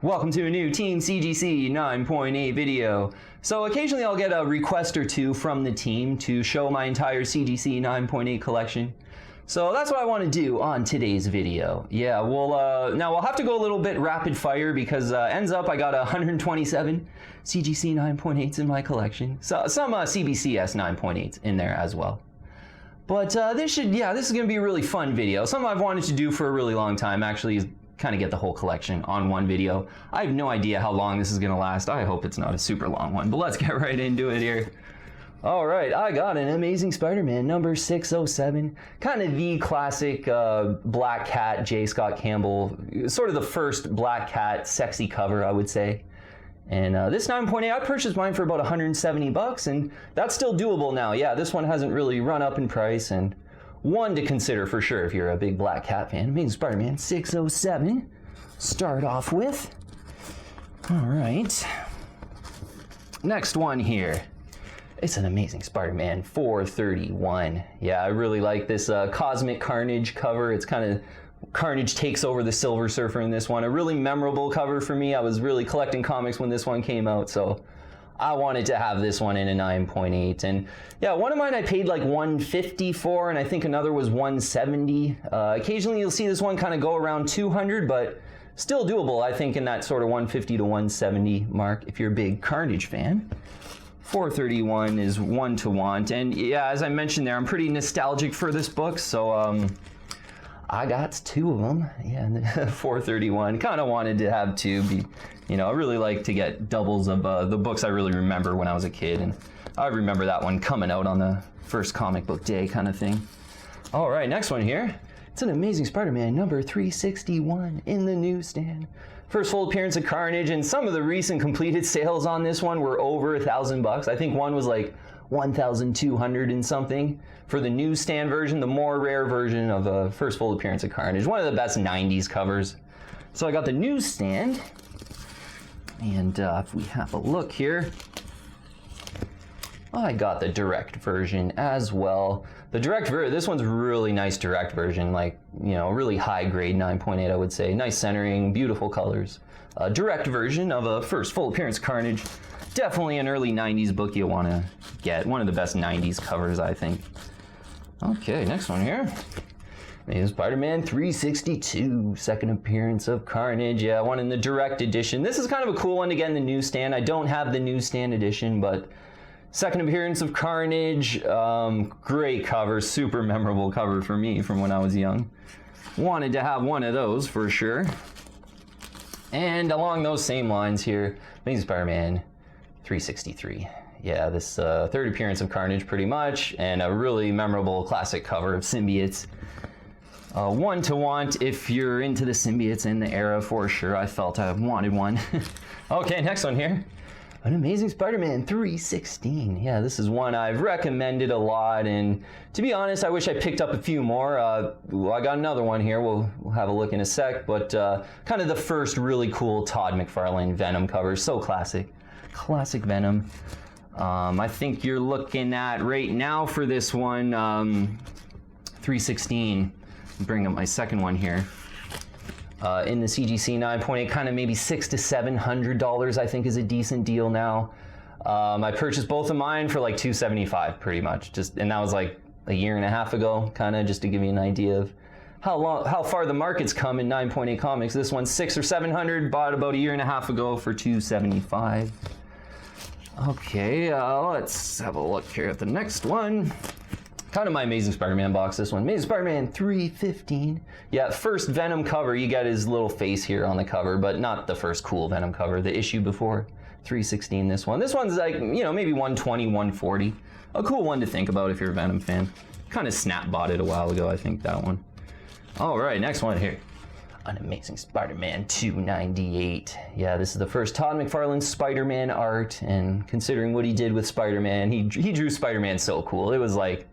Welcome to a new Team CGC 9.8 video. So occasionally I'll get a request or two from the team to show my entire CGC 9.8 collection. So that's what I want to do on today's video. Yeah, now we'll have to go a little bit rapid fire because ends up I got 127 CGC 9.8s in my collection. So some CBCS 9.8s in there as well. But this is going to be a really fun video. Something I've wanted to do for a really long time actually is kind of get the whole collection on one video. I have no idea how long this is going to last. I hope it's not a super long one, but let's get right into it here. All right, I got an Amazing Spider-Man number 607. Kind of the classic Black Cat, J. Scott Campbell, sort of the first Black Cat sexy cover, I would say. And this 9.8, I purchased mine for about 170 bucks, and that's still doable now. Yeah, this one hasn't really run up in price, and one to consider for sure if you're a big Black Cat fan. Amazing Spider-Man 607. Start off with. All right. Next one here. It's an Amazing Spider-Man 431. Yeah, I really like this Cosmic Carnage cover. It's kind of Carnage takes over the Silver Surfer in this one. A really memorable cover for me. I was really collecting comics when this one came out, so I wanted to have this one in a 9.8. And yeah, one of mine I paid like $150 for, and I think another was $170. Occasionally you'll see this one kind of go around $200, but still doable, I think, in that sort of $150 to $170 mark if you're a big Carnage fan. 431 is one to want, and yeah, as I mentioned there, I'm pretty nostalgic for this book, so I got two of them. Yeah, 431. Kind of wanted to have two. I really like to get doubles of the books I really remember when I was a kid, and I remember that one coming out on the first comic book day kind of thing. All right, next one here. It's an Amazing Spider-Man number 361 in the newsstand. First full appearance of Carnage, and some of the recent completed sales on this one were over $1,000. I think one was like 1,200 and something for the newsstand version, the more rare version of the first full appearance of Carnage. One of the best 90s covers. So I got the newsstand, and if we have a look here, I got the direct version as well. The direct version, this one's really nice direct version, like, really high grade 9.8, I would say. Nice centering, beautiful colors. Direct version of a first full appearance Carnage. Definitely an early 90s book you want to get. One of the best 90s covers, I think. Okay, next one here. Amazing Spider-Man 362, second appearance of Carnage. Yeah, one in the direct edition. This is kind of a cool one to get in the newsstand. I don't have the newsstand edition, but second appearance of Carnage. Great cover, super memorable cover for me from when I was young. Wanted to have one of those for sure. And along those same lines here, Amazing Spider-Man 363. Yeah, this third appearance of Carnage pretty much, and a really memorable classic cover of symbiotes. One to want if you're into the symbiotes in the era for sure. I felt I wanted one. Okay, next one here. An Amazing Spider-Man 316. Yeah, this is one I've recommended a lot, and to be honest, I wish I picked up a few more. I got another one here. We'll have a look in a sec, but kind of the first really cool Todd McFarlane Venom cover. So classic. Classic Venom. I think you're looking at right now for this one, 316. Bring up my second one here. In the CGC 9.8, kind of maybe $600 to $700, I think, is a decent deal now. I purchased both of mine for like $275 pretty much, and that was like a year and a half ago, kind of just to give you an idea of how far the market's come in 9.8 comics. This one's $600 or $700, bought about a year and a half ago for $275. Okay, let's have a look here at the next one. Kind of my Amazing Spider-Man box, this one. Amazing Spider-Man 315. Yeah, first Venom cover, you got his little face here on the cover, but not the first cool Venom cover, the issue before. 316, this one. This one's like, maybe 120, 140. A cool one to think about if you're a Venom fan. Kind of snap bought it a while ago, I think, that one. All right, next one here. An Amazing Spider-Man 298. Yeah, this is the first Todd McFarlane Spider-Man art, and considering what he did with Spider-Man, he drew Spider-Man so cool. It was like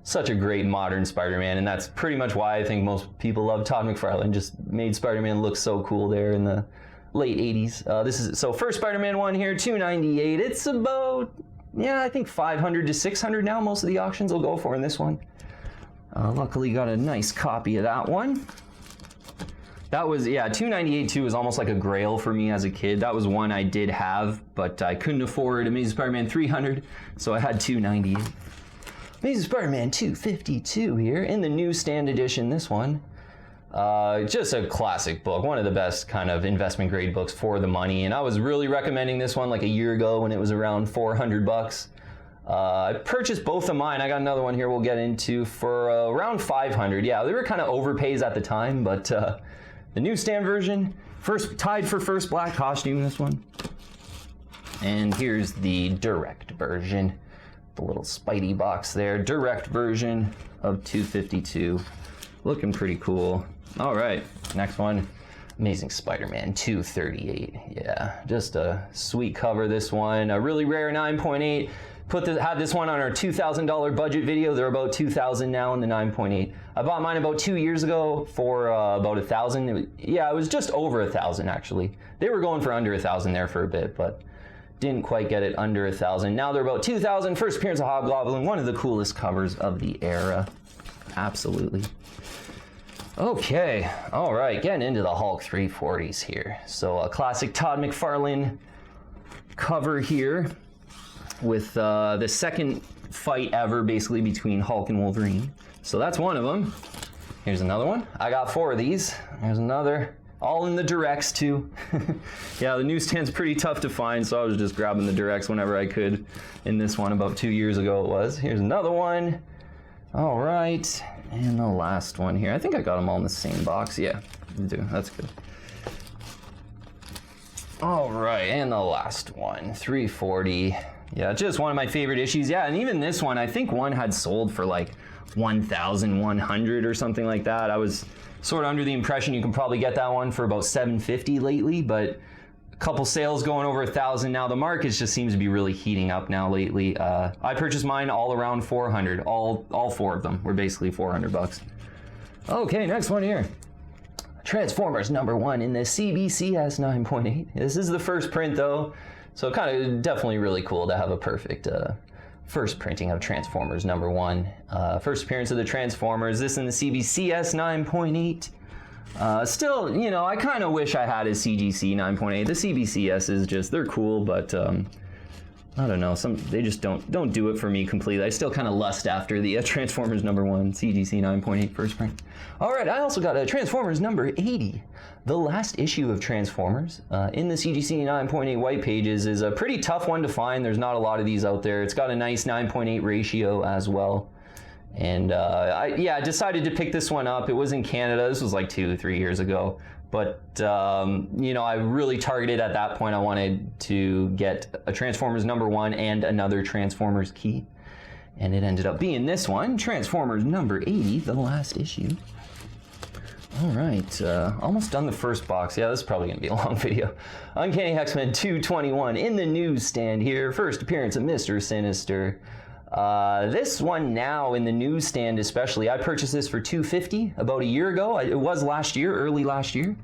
such a great modern Spider-Man, and that's pretty much why I think most people love Todd McFarlane. Just made Spider-Man look so cool there in the late 80s. So first Spider-Man one here, 298. It's about, I think 500 to 600 now. Most of the auctions will go for in this one. Luckily got a nice copy of that one. That was, yeah, 298 too was almost like a grail for me as a kid. That was one I did have, but I couldn't afford Amazing Spider-Man 300, so I had 298. Amazing Spider-Man 252 here in the newsstand edition, this one. Just a classic book, one of the best kind of investment grade books for the money, and I was really recommending this one like a year ago when it was around 400 bucks. I purchased both of mine. I got another one here we'll get into for around 500. Yeah, they were kind of overpays at the time, but the newsstand version, tied for first black costume, this one. And here's the direct version. The little Spidey box there. Direct version of 252. Looking pretty cool. All right, next one. Amazing Spider-Man 238. Yeah, just a sweet cover, this one. A really rare 9.8. Had this one on our $2,000 budget video. They're about $2,000 now in the 9.8. I bought mine about 2 years ago for about $1,000. Yeah, it was just over $1,000 actually. They were going for under $1,000 there for a bit, but didn't quite get it under $1,000. Now they're about $2,000. First appearance of Hobgoblin, one of the coolest covers of the era. Absolutely. Okay, all right, getting into the Hulk 340s here. So a classic Todd McFarlane cover here with the second fight ever basically between Hulk and Wolverine. So that's one of them. Here's another one. I got 4 of these. There's another. All in the directs too. Yeah, the newsstand's pretty tough to find, so I was just grabbing the directs whenever I could. In this one, about 2 years ago it was. Here's another one. All right, and the last one here. I think I got them all in the same box. Yeah, I do. That's good. All right, and the last one, 340. Yeah, just one of my favorite issues. Yeah, and even this one, I think one had sold for like 1,100 or something like that. I was sort of under the impression you can probably get that one for about $750 lately, but a couple sales going over 1,000 now. The market just seems to be really heating up now lately. I purchased mine all around 400. All 4 of them were basically 400 bucks. Okay, next one here. Transformers number 1 in the CBCS 9.8. This is the first print though, so kind of definitely really cool to have a perfect first printing of Transformers number 1. First appearance of the Transformers, this in the CBCS 9.8. Still, you know, I kind of wish I had a CGC 9.8. The CBCS is just, they're cool, but I don't know, they just don't do it for me completely. I still kind of lust after the Transformers number 1 CGC 9.8 first print. All right, I also got a Transformers number 80. The last issue of Transformers in the CGC 9.8 white pages is a pretty tough one to find. There's not a lot of these out there. It's got a nice 9.8 ratio as well. And I decided to pick this one up. It was in Canada. This was like 2-3 years ago. But, you know, I really targeted at that point. I wanted to get a Transformers number 1 and another Transformers key. And it ended up being this one, Transformers number 80, the last issue. All right, almost done the first box. Yeah, this is probably going to be a long video. Uncanny X-Men 221 in the newsstand here. First appearance of Mr. Sinister. This one now in the newsstand especially, I purchased this for $250 about a year ago. It was last year, early last year.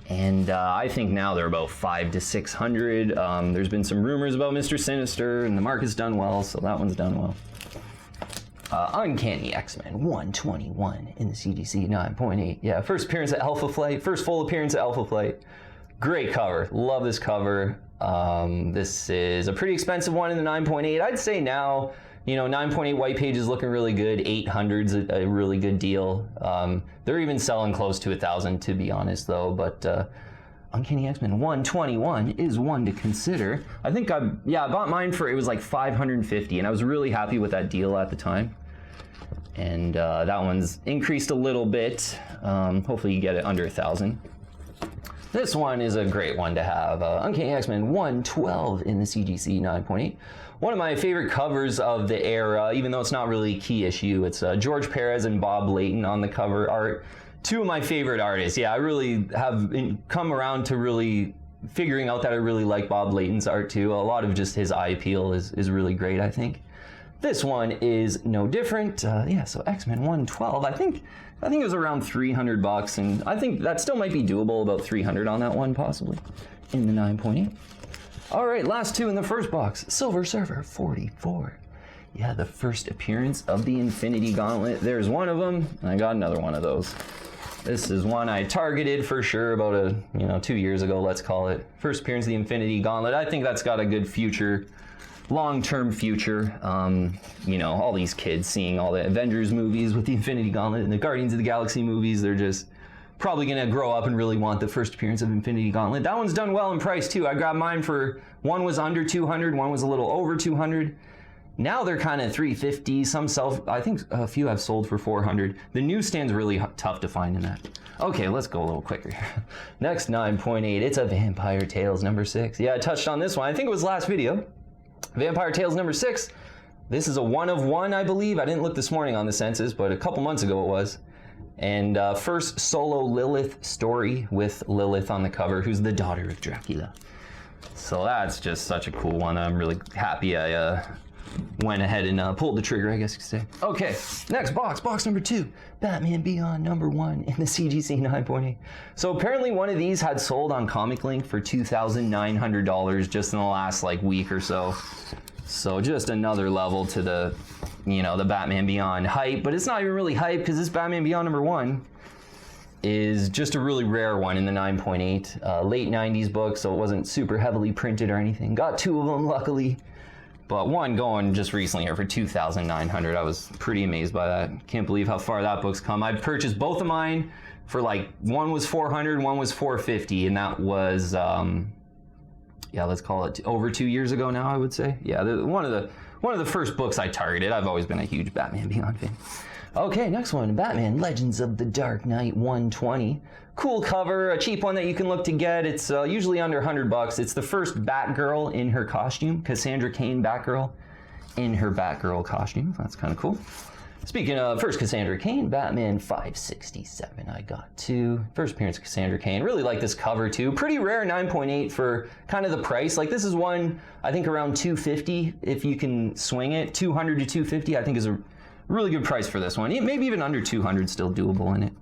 And I think now they're about $500 to $600. There's been some rumors about Mr. Sinister, and the market's done well, so that one's done well. Uncanny X-Men 121 in the CGC 9.8. Yeah, first appearance at Alpha Flight, first full appearance at Alpha Flight. Great cover, love this cover. This is a pretty expensive one in the 9.8. I'd say now, you know, 9.8 white page is looking really good. 800's a really good deal. They're even selling close to 1,000 to be honest though, but Uncanny X-Men 121 is one to consider. I think I bought mine for, it was like $550 and I was really happy with that deal at the time. And that one's increased a little bit. Hopefully you get it under 1,000. This one is a great one to have. Uncanny X-Men 112 in the CGC 9.8. One of my favorite covers of the era, even though it's not really a key issue. It's George Perez and Bob Layton on the cover art. 2 of my favorite artists. Yeah, I really have come around to really figuring out that I really like Bob Layton's art too. A lot of just his eye appeal is really great, I think. This one is no different. Yeah, so X-Men 112. I think it was around 300 bucks, and I think that still might be doable, about 300 on that one possibly, in the 9.8. All right, last 2 in the first box. Silver Surfer 44. Yeah, the first appearance of the Infinity Gauntlet. There's one of them, and I got another one of those. This is one I targeted for sure about 2 years ago, let's call it. First appearance of the Infinity Gauntlet. I think that's got a good future, long-term future. All these kids seeing all the Avengers movies with the Infinity Gauntlet and the Guardians of the Galaxy movies, they're just probably gonna grow up and really want the first appearance of Infinity Gauntlet. That one's done well in price too. I grabbed mine for, one was under 200, one was a little over 200. Now they're kind of 350. Some sell, I think a few have sold for 400. The newsstand's really tough to find in that. Okay, let's go a little quicker. Next 9.8, it's a Vampire Tales number 6. Yeah, I touched on this one. I think it was last video. Vampire Tales number 6. This is a 1 of 1, I believe. I didn't look this morning on the census, but a couple months ago it was. And first solo Lilith story with Lilith on the cover, who's the daughter of Dracula. So that's just such a cool one. I'm really happy I went ahead and pulled the trigger, I guess you could say. Okay, next box number 2, Batman Beyond number 1 in the CGC 9.8. So apparently one of these had sold on Comic Link for $2,900 just in the last week or so. So just another level to the, the Batman Beyond hype, but it's not even really hype because this Batman Beyond number 1 is just a really rare one in the 9.8, late 90s book, so it wasn't super heavily printed or anything. Got 2 of them, luckily. But one going just recently here for $2,900. I was pretty amazed by that. Can't believe how far that book's come. I purchased both of mine for one was $400, one was $450, and that was let's call it over 2 years ago now, I would say. Yeah, one of the first books I targeted. I've always been a huge Batman Beyond fan. Okay, next one, Batman Legends of the Dark Knight 120. Cool cover, a cheap one that you can look to get. It's usually under $100. It's the first Batgirl in her costume, Cassandra Kane Batgirl in her Batgirl costume. That's kind of cool. Speaking of first Cassandra Kane, Batman 567 I got too. First appearance of Cassandra Kane. Really like this cover too. Pretty rare 9.8 for kind of the price. This is one, I think around $250 if you can swing it. $200 to $250 I think is a really good price for this one. Maybe even under $200 still doable in it.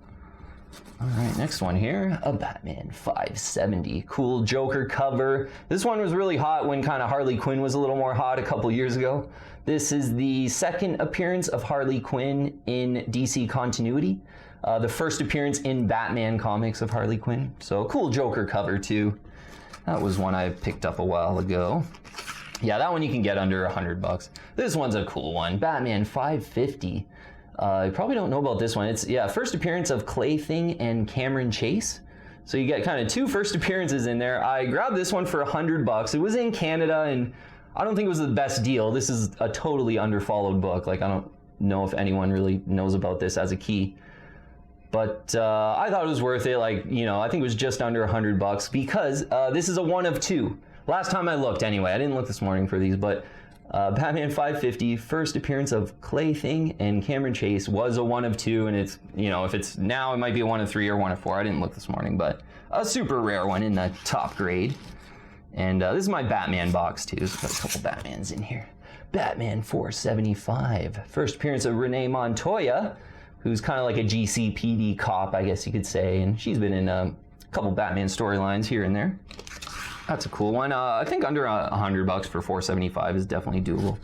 All right, next one here, a Batman 570. Cool Joker cover. This one was really hot when kind of Harley Quinn was a little more hot a couple years ago. This is the second appearance of Harley Quinn in DC continuity. The first appearance in Batman comics of Harley Quinn. So cool Joker cover too. That was one I picked up a while ago. Yeah, that one you can get under $100. This one's a cool one, Batman 550. You probably don't know about this one. It's, first appearance of Clay Thing and Cameron Chase. So you get kind of 2 first appearances in there. I grabbed this one for $100. It was in Canada, and I don't think it was the best deal. This is a totally underfollowed book. I don't know if anyone really knows about this as a key. But I thought it was worth it. I think it was just under $100 because this is a 1 of 2. Last time I looked, anyway. I didn't look this morning for these, but Batman 550, first appearance of Clay Thing and Cameron Chase was a 1 of 2, and it's, if it's now, it might be a 1 of 3 or 1 of 4. I didn't look this morning, but a super rare one in the top grade. And this is my Batman box, too. There's got a couple Batmans in here. Batman 475, first appearance of Renee Montoya, who's kind of like a GCPD cop, I guess you could say, and she's been in a couple Batman storylines here and there. That's a cool one. I think under $100 for 475 is definitely doable.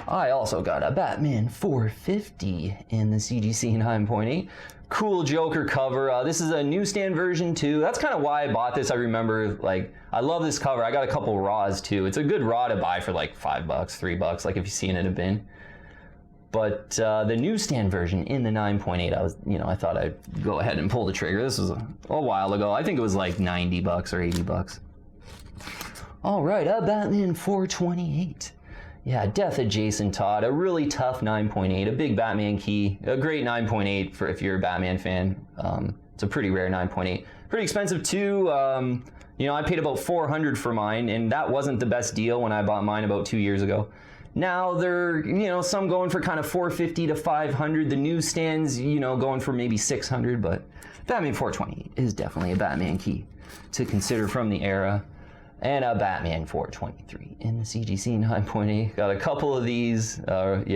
I also got a Batman 450 in the CGC 9.8. Cool Joker cover. This is a newsstand version too. That's kind of why I bought this. I remember, I love this cover. I got a couple raws too. It's a good raw to buy for $5, $3, if you see it in a bin. But the newsstand version in the 9.8, I thought I'd go ahead and pull the trigger. This was a while ago. I think it was $90 or $80. All right, a Batman 428. Yeah, Death of Jason Todd, a really tough 9.8, a big Batman key, a great 9.8 for if you're a Batman fan. It's a pretty rare 9.8. Pretty expensive too. I paid about $400 for mine, and that wasn't the best deal when I bought mine about 2 years ago. Now they're, some going for kind of $450 to $500. The newsstands, going for maybe $600, but Batman 428 is definitely a Batman key to consider from the era. And a Batman 423 in the CGC 9.8. Got a couple of these. Todd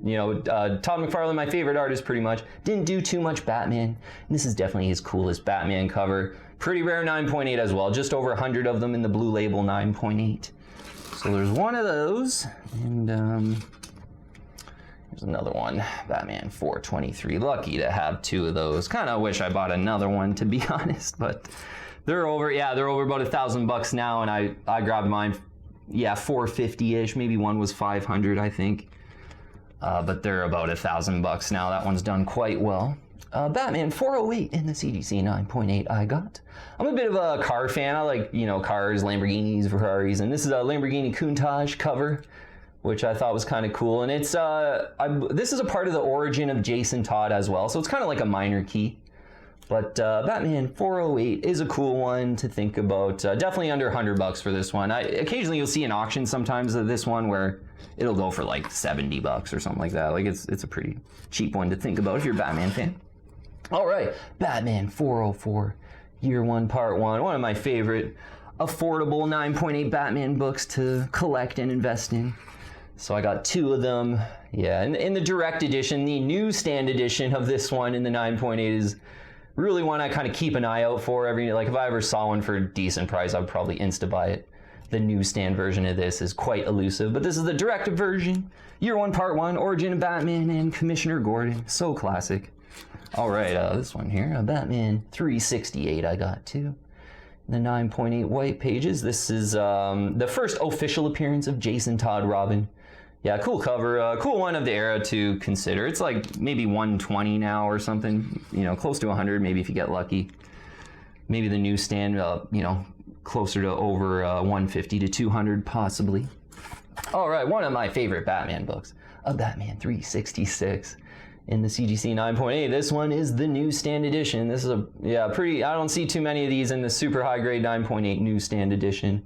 McFarlane, my favorite artist pretty much. Didn't do too much Batman. And this is definitely his coolest Batman cover. Pretty rare 9.8 as well. Just over 100 of them in the Blue Label 9.8. So there's one of those. And Here's another one, Batman 423. Lucky to have two of those. Kind of wish I bought another one, to be honest, but they're over about $1,000 now, and I grabbed mine, yeah, 450-ish. Maybe one was 500, I think. But they're about $1,000 now. That one's done quite well. Batman 408 in the CGC 9.8 I got. I'm a bit of a car fan. I like, cars, Lamborghinis, Ferraris, and this is a Lamborghini Countach cover, which I thought was kind of cool. And it's this is a part of the origin of Jason Todd as well, so it's kind of like a minor key. But Batman 408 is a cool one to think about. Definitely under $100 for this one. Occasionally you'll see an auction sometimes of this one where it'll go for like $70 or something like that. Like it's a pretty cheap one to think about if you're a Batman fan. All right, Batman 404, Year 1, Part 1. One of my favorite affordable 9.8 Batman books to collect and invest in. So I got two of them. Yeah, in the direct edition, the newsstand edition of this one in the 9.8 is really one I kind of keep an eye out for like if I ever saw one for a decent price, I would probably insta-buy it. The newsstand version of this is quite elusive, but this is the directed version. Year 1, Part 1, Origin of Batman and Commissioner Gordon. So classic. All right, this one here, Batman 368 I got too. The 9.8 white pages. This is the first official appearance of Jason Todd Robin. Yeah, cool cover, cool one of the era to consider. It's like maybe 120 now or something, close to 100 maybe if you get lucky. Maybe the newsstand, closer to over 150 to 200 possibly. All right, one of my favorite Batman books, a Batman 366 in the CGC 9.8. This one is the newsstand edition. This is I don't see too many of these in the super high grade 9.8 newsstand edition.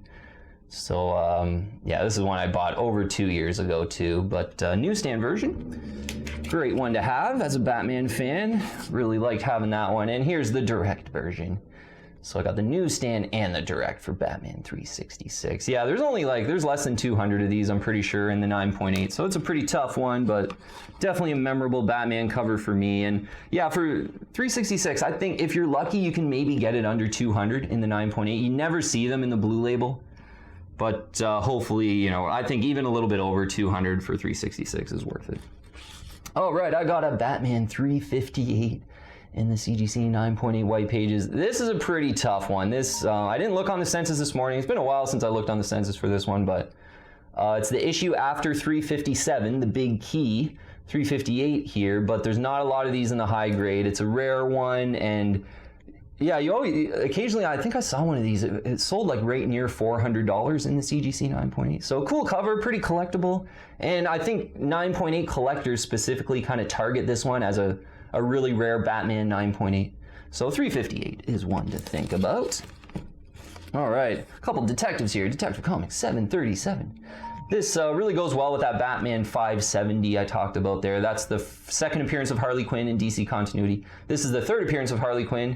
So this is one I bought over 2 years ago too, but newsstand version, great one to have as a Batman fan. Really liked having that one. And here's the direct version. So I got the newsstand and the direct for Batman 366. Yeah, there's less than 200 of these, I'm pretty sure, in the 9.8. So it's a pretty tough one, but definitely a memorable Batman cover for me. And yeah, for 366, I think if you're lucky, you can maybe get it under 200 in the 9.8. You never see them in the blue label. But hopefully, I think even a little bit over 200 for 366 is worth it. All right, I got a Batman 358 in the CGC 9.8 white pages. This is a pretty tough one. This I didn't look on the census this morning. It's been a while since I looked on the census for this one, but it's the issue after 357, the big key, 358 here, but there's not a lot of these in the high grade. It's a rare one, and yeah, occasionally, I think I saw one of these. It sold like right near $400 in the CGC 9.8. So cool cover, pretty collectible. And I think 9.8 collectors specifically kind of target this one as a really rare Batman 9.8. So 358 is one to think about. All right, a couple detectives here. Detective Comics 737. This really goes well with that Batman 570 I talked about there. That's the second appearance of Harley Quinn in DC continuity. This is the third appearance of Harley Quinn.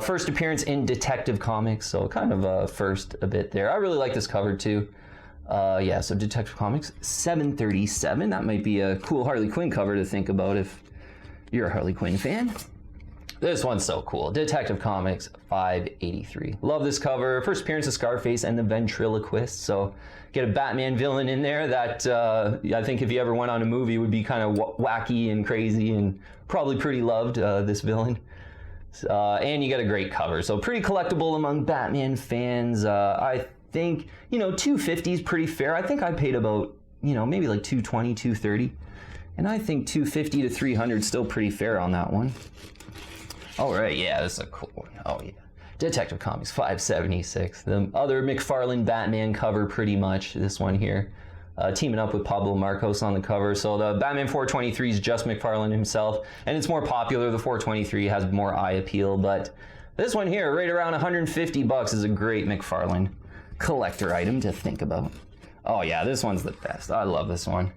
First appearance in Detective Comics, so kind of first a bit there. I really like this cover too. So Detective Comics 737. That might be a cool Harley Quinn cover to think about if you're a Harley Quinn fan. This one's so cool. Detective Comics 583. Love this cover. First appearance of Scarface and the Ventriloquist. So get a Batman villain in there that I think if you ever went on a movie would be kind of wacky and crazy and probably pretty loved, this villain. And you get a great cover, so pretty collectible among Batman fans. I think, $250 is pretty fair. I think I paid about, maybe like $220, $230. And I think $250 to $300 is still pretty fair on that one. All right, yeah, this is a cool one. Oh, yeah. Detective Comics 576. The other Mcfarlane Batman cover, pretty much, this one here. Teaming up with Pablo Marcos on the cover. So the Batman 423 is just Mcfarlane himself, and it's more popular. The 423 has more eye appeal, but this one here, right around $150, is a great Mcfarlane collector item to think about. Oh yeah, this one's the best. I love this one.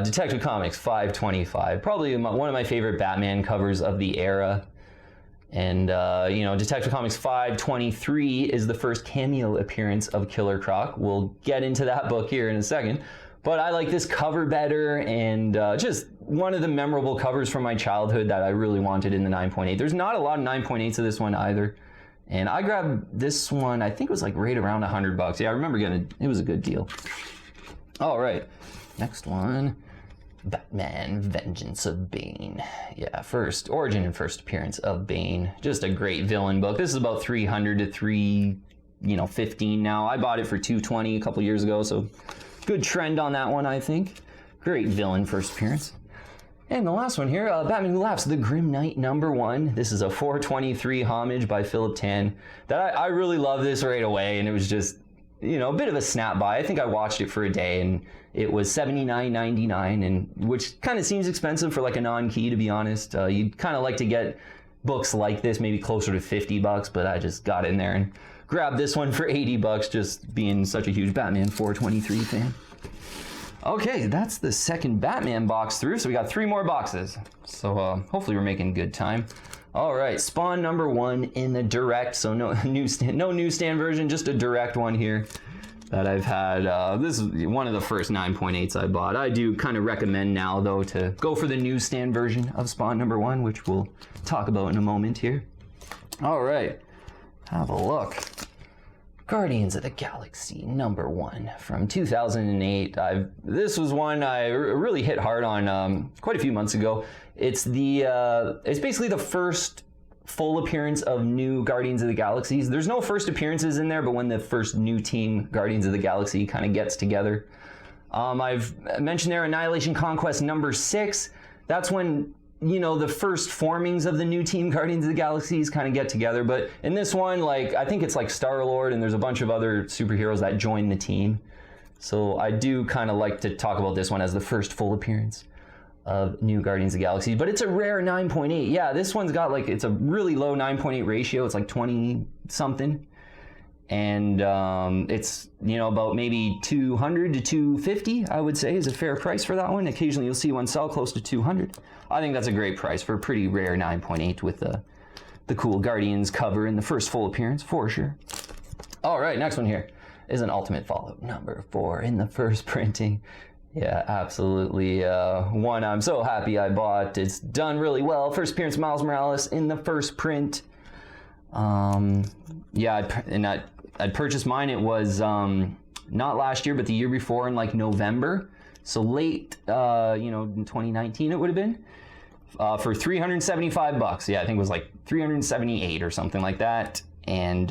Detective Comics 525, probably one of my favorite Batman covers of the era. And, Detective Comics 523 is the first cameo appearance of Killer Croc. We'll get into that book here in a second. But I like this cover better, and just one of the memorable covers from my childhood that I really wanted in the 9.8. There's not a lot of 9.8s of this one either. And I grabbed this one, I think it was like right around $100. Yeah, I remember getting it. It was a good deal. All right, next one. Batman Vengeance of Bane. Yeah, origin and first appearance of Bane. Just a great villain book. This is about 300 to 315 now. I bought it for $220 a couple years ago, so good trend on that one, I think. Great villain first appearance. And the last one here, Batman Who Laughs, The Grim Knight #1. This is a 423 homage by Philip Tan. I really love this right away, and it was just, a bit of a snap buy. I think I watched it for a day, and it was $79.99, and which kind of seems expensive for like a non-key, to be honest. You'd kind of like to get books like this maybe closer to $50, but I just got in there and grabbed this one for $80, just being such a huge Batman 423 fan. Okay, that's the second Batman box through, so we got 3 more boxes. So hopefully we're making good time. All right, Spawn #1 in the direct, so no newsstand version, just a direct one here that I've had. This is one of the first 9.8s I bought. I do kind of recommend now, though, to go for the newsstand version of Spawn #1, which we'll talk about in a moment here. All right, have a look. Guardians of the Galaxy #1 from 2008. This was one I really hit hard on quite a few months ago. It's basically the first full appearance of new Guardians of the Galaxies. There's no first appearances in there, but when the first new team Guardians of the Galaxy kind of gets together. I've mentioned there Annihilation Conquest #6. That's when the first formings of the new team Guardians of the Galaxies kind of get together. But in this one, I think it's like Star-Lord and there's a bunch of other superheroes that join the team. So I do kind of like to talk about this one as the first full appearance of new Guardians of the Galaxy. But it's a rare 9.8. Yeah, this one's got it's a really low 9.8 ratio. It's like 20 something. And it's, about maybe 200 to 250, I would say, is a fair price for that one. Occasionally you'll see one sell close to 200. I think that's a great price for a pretty rare 9.8 with the cool Guardians cover in the first full appearance, for sure. All right, next one here is an Ultimate Fallout #4 in the first printing. Yeah, absolutely. One I'm so happy I bought. It's done really well. First appearance Miles Morales in the first print. Yeah, I'd purchased mine. It was not last year, but the year before in November. So late, in 2019 it would have been. For $375. Yeah, I think it was 378 or something like that. And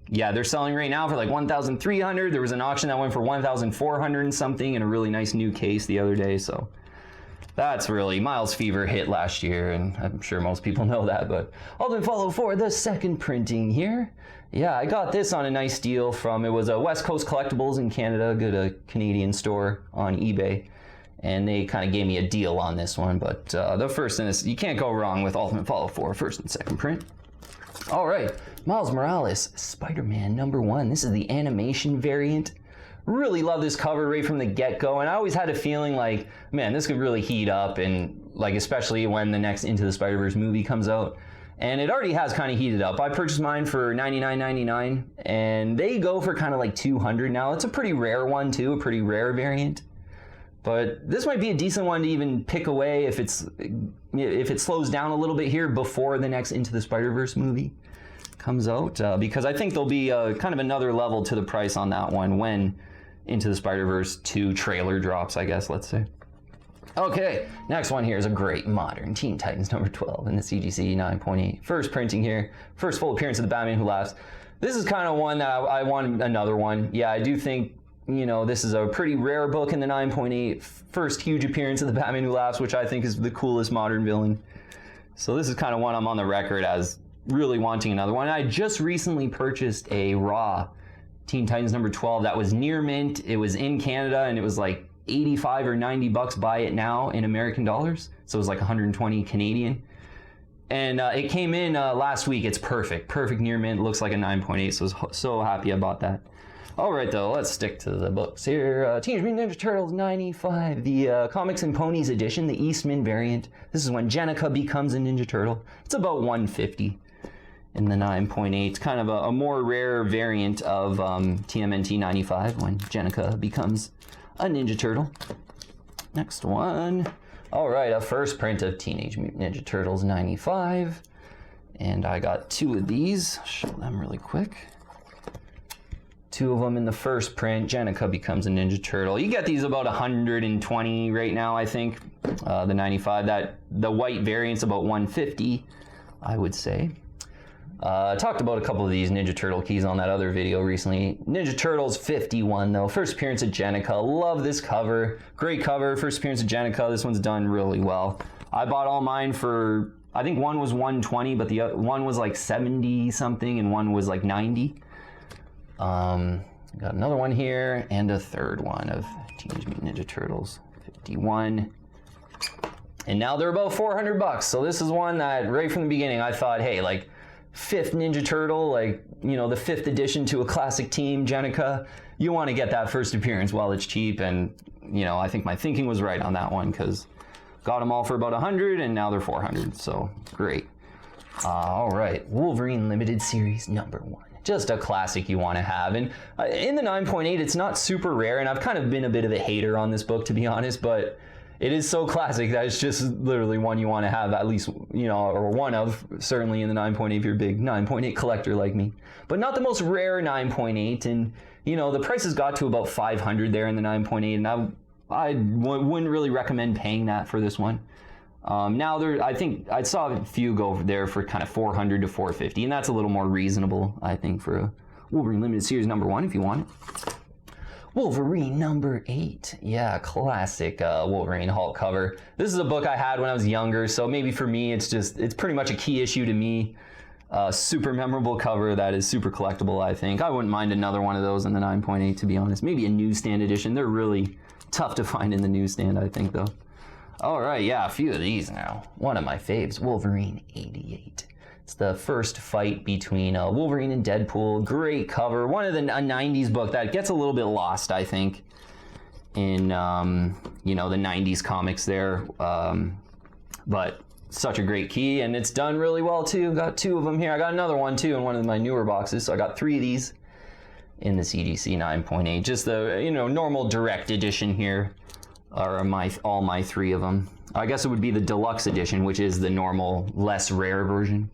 yeah, they're selling right now for 1,300. There was an auction that went for 1,400 and something in a really nice new case the other day. So that's really Miles Fever hit last year, and I'm sure most people know that. But Ultimate Fallout 4, the second printing here. Yeah, I got this on a nice deal it was a West Coast Collectibles in Canada, a Canadian store on eBay. And they kind of gave me a deal on this one. But the first in this, you can't go wrong with Ultimate Fallout 4, first and second print. All right, Miles Morales, Spider-Man #1. This is the animation variant. Really love this cover right from the get-go, and I always had a feeling man, this could really heat up, and especially when the next Into the Spider-Verse movie comes out. And it already has kind of heated up. I purchased mine for $99.99, and they go for kind of $200 now. It's a pretty rare one too, a pretty rare variant. But this might be a decent one to even pick away if it slows down a little bit here before the next Into the Spider-Verse movie comes out, because I think there'll be kind of another level to the price on that one when Into the Spider-Verse 2 trailer drops, I guess, let's say. Okay, next one here is a great modern Teen Titans #12 in the CGC 9.8. First printing here, first full appearance of the Batman Who Laughs. This is kind of one that I want another one. Yeah, I do think, this is a pretty rare book in the 9.8. First huge appearance of the Batman Who Laughs, which I think is the coolest modern villain. So this is kind of one I'm on the record as really wanting another one. I just recently purchased a raw Teen Titans #12 that was near mint. It was in Canada, and it was 85 or $90 buy it now in American dollars. So it was 120 Canadian. And it came in last week. It's perfect near mint. It looks like a 9.8. So I was so happy I bought that. All right, though, let's stick to the books here. Teenage Mutant Ninja Turtles #95, the Comics and Ponies edition, the Eastman variant. This is when Jennika becomes a Ninja Turtle. It's about $150 in the 9.8. It's kind of a more rare variant of TMNT 95 when Jennika becomes a Ninja Turtle. Next one. All right, a first print of Teenage Mutant Ninja Turtles '95. And I got 2 of these. Show them really quick. Two of them in the first print. Jennica becomes a Ninja Turtle. You get these about 120 right now, I think. The 95. The white variant's about 150, I would say. I talked about a couple of these Ninja Turtle keys on that other video recently. Ninja Turtles 51 though. First appearance of Jennica. Love this cover. Great cover. First appearance of Jennica. This one's done really well. I bought all mine for, I think one was 120, but the other one was like 70 something and one was like 90. Got another one here and a third one of Teenage Mutant Ninja Turtles 51. And now they're about 400 bucks. So this is one that right from the beginning I thought, hey, like fifth Ninja Turtle, like, you know, the fifth edition to a classic team, Jennica, you want to get that first appearance while it's cheap. And, you know, I think my thinking was right on that one because got them all for about 100 and now they're 400. So great. All right, Wolverine Limited Series number 1. Just a classic you want to have. And in the 9.8, it's not super rare, and I've kind of been a bit of a hater on this book, to be honest, but it is so classic that it's just literally one you want to have at least, you know, or one of, certainly in the 9.8 if you're a big 9.8 collector like me. But not the most rare 9.8, and, you know, the prices got to about 500 there in the 9.8, and I wouldn't really recommend paying that for this one. Now I think I saw a few go there for kind of 400 to 450, and that's a little more reasonable, I think, for a Wolverine Limited Series number 1 if you want it. Wolverine number 8. Yeah, classic Wolverine Hulk cover. This is a book I had when I was younger, so maybe for me it's pretty much a key issue to me. Super memorable cover that is super collectible, I think. I wouldn't mind another one of those in the 9.8, to be honest. Maybe a newsstand edition. They're really tough to find in the newsstand, I think, though. All right, yeah, a few of these now. One of my faves, Wolverine 88. It's the first fight between Wolverine and Deadpool. Great cover. One of a 90s book that gets a little bit lost, I think, in, you know, the 90s comics there. But such a great key, and it's done really well, too. Got 2 of them here. I got another one, too, in one of my newer boxes, so I got 3 of these in the CGC 9.8. Just the, you know, normal direct edition here. Are all my 3 of them. I guess it would be the deluxe edition, which is the normal, less rare version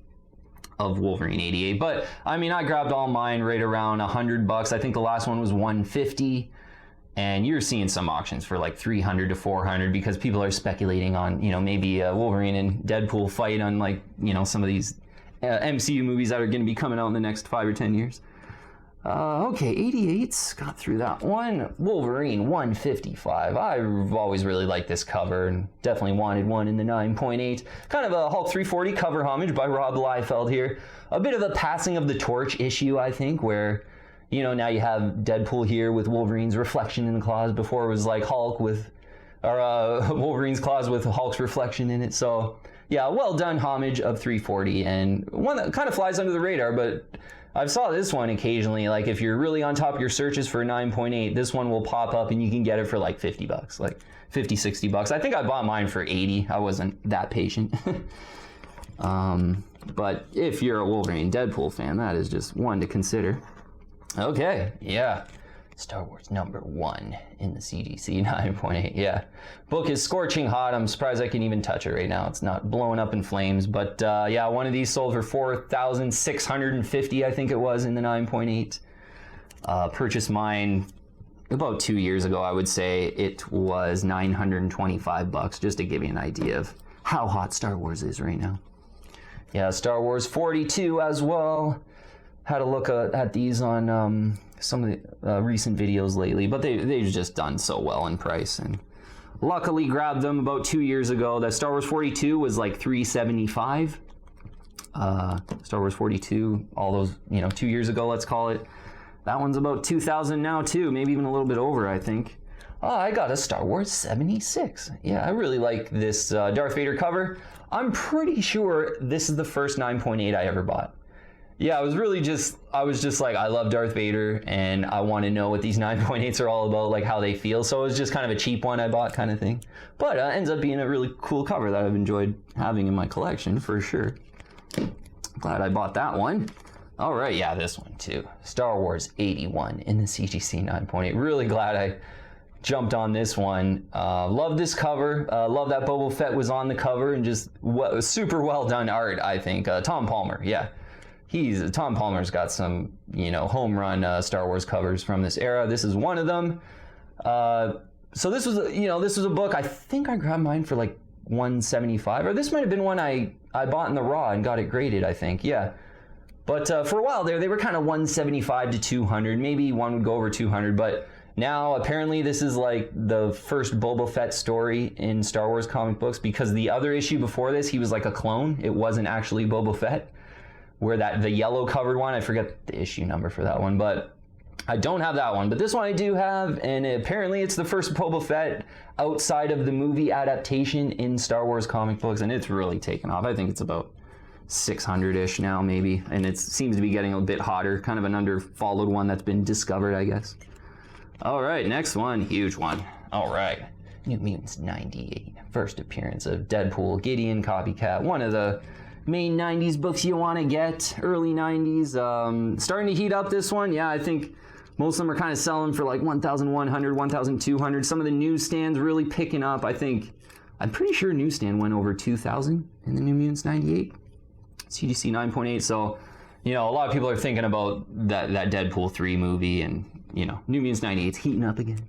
of Wolverine 88. But I mean, I grabbed all mine right around 100 bucks. I think the last one was 150, and you're seeing some auctions for like 300 to 400 because people are speculating on, you know, maybe Wolverine and Deadpool fight on, like, you know, some of these MCU movies that are going to be coming out in the next 5 or 10 years. Okay, 88's got through that one. Wolverine 155. I've always really liked this cover and definitely wanted one in the 9.8. Kind of a Hulk 340 cover homage by Rob Liefeld here. A bit of a passing of the torch issue, I think, where, you know, now you have Deadpool here with Wolverine's reflection in the claws. Before it was like Hulk with, or Wolverine's claws with Hulk's reflection in it. So yeah, well done homage of 340, and one that kind of flies under the radar, but I've saw this one occasionally. Like if you're really on top of your searches for 9.8, this one will pop up and you can get it for like 50 bucks, like 50, 60 bucks. I think I bought mine for 80. I wasn't that patient. But if you're a Wolverine Deadpool fan, that is just one to consider. Okay, yeah. Star Wars number 1 in the CGC 9.8. Yeah, book is scorching hot. I'm surprised I can even touch it right now. It's not blowing up in flames, but yeah, one of these sold for $4,650, I think it was, in the 9.8. Purchased mine about 2 years ago, I would say. It was 925 bucks, just to give you an idea of how hot Star Wars is right now. Yeah, Star Wars 42 as well. Had a look at these on some of the recent videos lately, but they've just done so well in price, and luckily grabbed them about 2 years ago. That Star Wars 42 was like $375. Star Wars 42, all those, you know, 2 years ago, let's call it. That one's about 2,000 now too, maybe even a little bit over, I think. Oh, I got a Star Wars 76. Yeah, I really like this Darth Vader cover. I'm pretty sure this is the first 9.8 I ever bought. Yeah, I was just like, I love Darth Vader, and I want to know what these 9.8s are all about, like how they feel. So it was just kind of a cheap one I bought kind of thing. But ends up being a really cool cover that I've enjoyed having in my collection for sure. Glad I bought that one. All right, yeah, this one too. Star Wars 81 in the CGC 9.8. Really glad I jumped on this one. Love this cover. Love that Boba Fett was on the cover, and just super well done art, I think. Tom Palmer, yeah. Tom Palmer's got some, home run Star Wars covers from this era. This is one of them. So this was, this was a book. I think I grabbed mine for like $175, or this might have been one I bought in the raw and got it graded, I think. Yeah. But for a while there, they were kind of $175 to $200. Maybe one would go over $200, but now apparently this is like the first Boba Fett story in Star Wars comic books, because the other issue before this, he was like a clone. It wasn't actually Boba Fett. Where the yellow covered one, I forget the issue number for that one, but I don't have that one. But this one I do have, and apparently it's the first Boba Fett outside of the movie adaptation in Star Wars comic books, and it's really taken off. I think it's about 600-ish now, maybe, and it seems to be getting a bit hotter, kind of an under-followed one that's been discovered, I guess. All right, next one, huge one. All right, New Mutants 98, first appearance of Deadpool, Gideon, Copycat, one of the main 90s books you want to get, early 90s. Starting to heat up this one. Yeah, I think most of them are kind of selling for like 1,100, 1,200. Some of the newsstands really picking up. I'm pretty sure Newsstand went over 2,000 in the New Mutants 98. CGC 9.8. So, a lot of people are thinking about that Deadpool 3 movie, and, New Mutants 98's heating up again.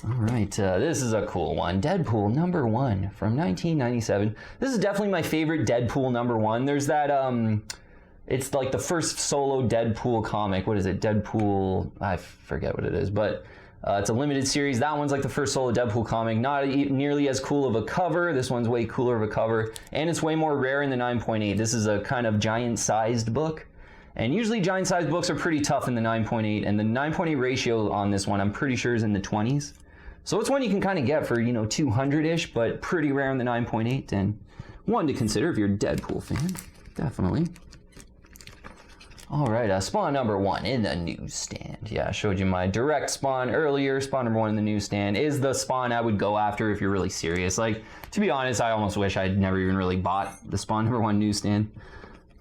All right, this is a cool one. Deadpool Number One from 1997. This is definitely my favorite Deadpool Number One. There's that, it's like the first solo Deadpool comic. What is it? Deadpool, I forget what it is, but it's a limited series. That one's like the first solo Deadpool comic. Not nearly as cool of a cover. This one's way cooler of a cover, and it's way more rare in the 9.8. This is a kind of giant-sized book. And usually giant-sized books are pretty tough in the 9.8, and the 9.8 ratio on this one, I'm pretty sure, is in the 20s. So it's one you can kind of get for, 200-ish, but pretty rare in the 9.8, and one to consider if you're a Deadpool fan. Definitely. All right, Spawn Number One in the newsstand. Yeah, I showed you my direct Spawn earlier. Spawn Number One in the newsstand is the Spawn I would go after if you're really serious. Like, to be honest, I almost wish I'd never even really bought the Spawn Number One newsstand.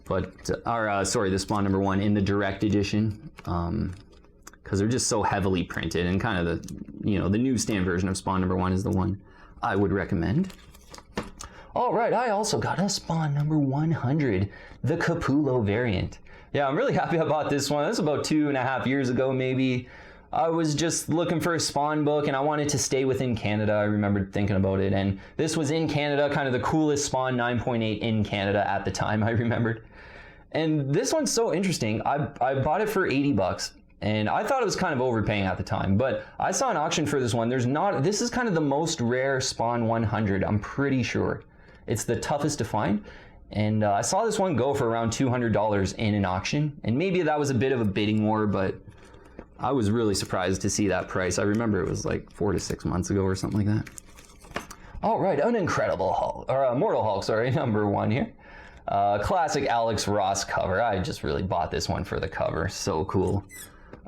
But, the Spawn Number One in the direct edition. Because they're just so heavily printed, and kind of the newsstand version of Spawn Number One is the one I would recommend. All right, I also got a Spawn Number 100, the Capullo variant. Yeah, I'm really happy I bought this one. This was about 2.5 years ago, maybe. I was just looking for a Spawn book, and I wanted to stay within Canada. I remembered thinking about it, and this was in Canada, kind of the coolest Spawn 9.8 in Canada at the time, I remembered. And this one's so interesting. I bought it for $80. And I thought it was kind of overpaying at the time, but I saw an auction for this one. This is kind of the most rare Spawn 100, I'm pretty sure. It's the toughest to find. And I saw this one go for around $200 in an auction. And maybe that was a bit of a bidding war, but I was really surprised to see that price. I remember it was like 4 to 6 months ago or something like that. All right, an Incredible Hulk, or Mortal Hulk, sorry, Number One here. Classic Alex Ross cover. I just really bought this one for the cover. So cool.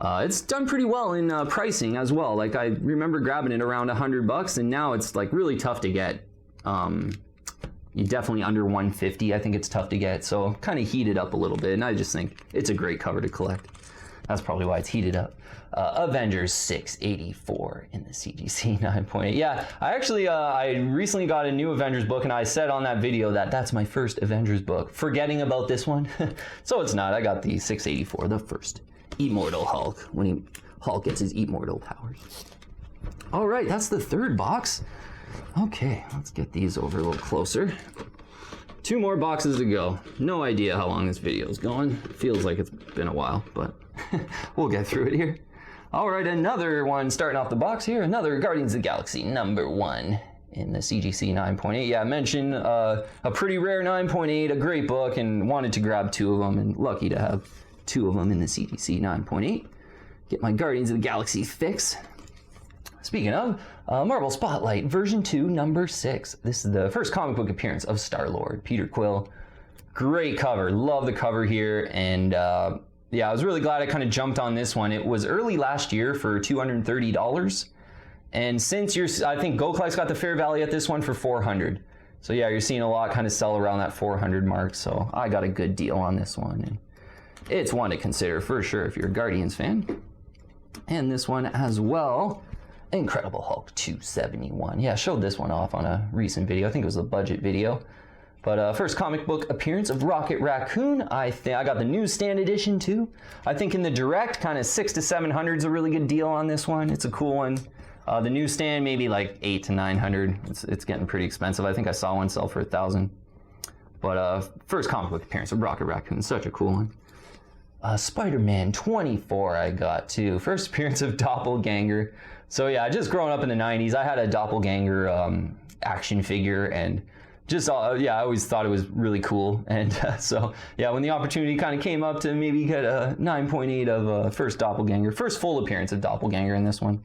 It's done pretty well in pricing as well. Like, I remember grabbing it around $100, and now it's like really tough to get. You definitely under $150. I think it's tough to get. So kind of heated up a little bit, and I just think it's a great cover to collect. That's probably why it's heated up. Avengers 684 in the CGC 9.8. Yeah, I recently got a new Avengers book, and I said on that video that that's my first Avengers book, forgetting about this one. So it's not. I got the 684, the first Immortal Hulk, when Hulk gets his immortal powers. All right, that's the third box. Okay, let's get these over a little closer. 2 more boxes to go. No idea how long this video is going. Feels like it's been a while, but we'll get through it here. All right, another one starting off the box here. Another Guardians of the Galaxy Number One in the CGC 9.8. Yeah, I mentioned a pretty rare 9.8, a great book, and wanted to grab 2 of them, and lucky to have 2 of them in the CGC 9.8. Get my Guardians of the Galaxy fix. Speaking of, Marvel Spotlight version 2, number 6. This is the first comic book appearance of Star-Lord, Peter Quill. Great cover, love the cover here, and yeah, I was really glad I kind of jumped on this one. It was early last year for $230, and since I think GoCollect's got the fair value at this one for $400. So yeah, you're seeing a lot kind of sell around that 400 mark, so I got a good deal on this one, and it's one to consider for sure if you're a Guardians fan. And this one as well, Incredible Hulk 271. Yeah, I showed this one off on a recent video. I think it was a budget video. But first comic book appearance of Rocket Raccoon. I got the Newsstand edition too. I think in the direct, kind of 600 to 700 is a really good deal on this one. It's a cool one. The Newsstand, maybe like 800 to 900. It's getting pretty expensive. I think I saw one sell for 1,000. But first comic book appearance of Rocket Raccoon, such a cool one. Spider-Man 24 I got too. First appearance of Doppelganger. So yeah, just growing up in the 90s, I had a Doppelganger action figure, and just yeah, I always thought it was really cool. And so yeah, when the opportunity kind of came up to maybe get a 9.8 of first Doppelganger, first full appearance of Doppelganger in this one,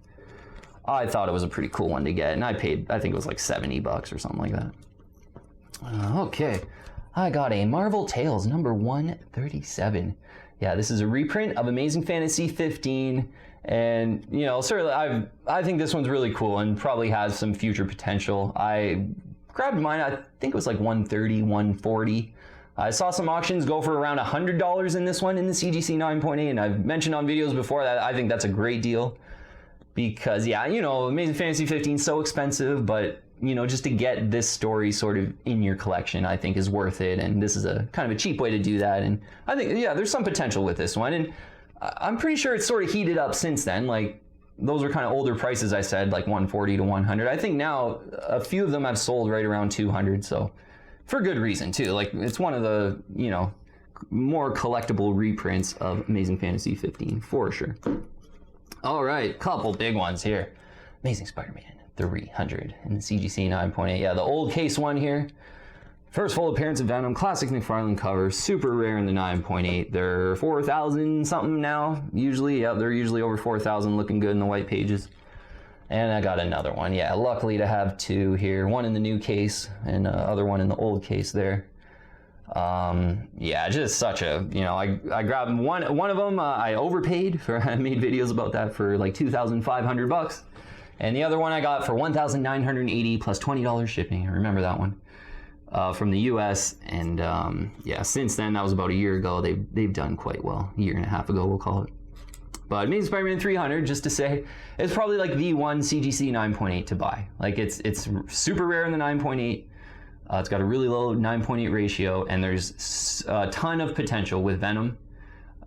I thought it was a pretty cool one to get, and I paid, I think it was like $70 or something like that. Okay, I got a Marvel Tales number 137. Yeah, this is a reprint of Amazing Fantasy 15, and you know, certainly I think this one's really cool and probably has some future potential. I grabbed mine, I think it was like $130, $140. I saw some auctions go for around $100 in this one in the CGC 9.8, and I've mentioned on videos before that I think that's a great deal because, yeah, you know, Amazing Fantasy 15 is so expensive, but you know, just to get this story sort of in your collection, I think is worth it, and this is a kind of a cheap way to do that, and I think, yeah, there's some potential with this one, and I'm pretty sure it's sort of heated up since then. Like, those are kind of older prices, I said, like 140 to 100. I think now a few of them have sold right around 200, so for good reason too. Like, it's one of the, you know, more collectible reprints of Amazing Fantasy 15 for sure. All right, couple big ones here. Amazing Spider-Man 300 in the CGC 9.8. Yeah, the old case one here. First full appearance of Venom, classic Mcfarlane cover, super rare in the 9.8. They're 4,000 something now, usually. Yeah, they're usually over 4,000, looking good in the white pages. And I got another one. Yeah, luckily to have two here. One in the new case and other one in the old case there. Yeah, just such a, you know, I grabbed one of them. I overpaid for, I made videos about that for like $2,500. And the other one I got for $1,980 plus $20 shipping. I remember that one from the US. And yeah, since then, that was about a year ago. They've done quite well. A year and a half ago, we'll call it. But Amazing Spider-Man 300, just to say, it's probably like the one CGC 9.8 to buy. Like, it's super rare in the 9.8. It's got a really low 9.8 ratio, and there's a ton of potential with Venom.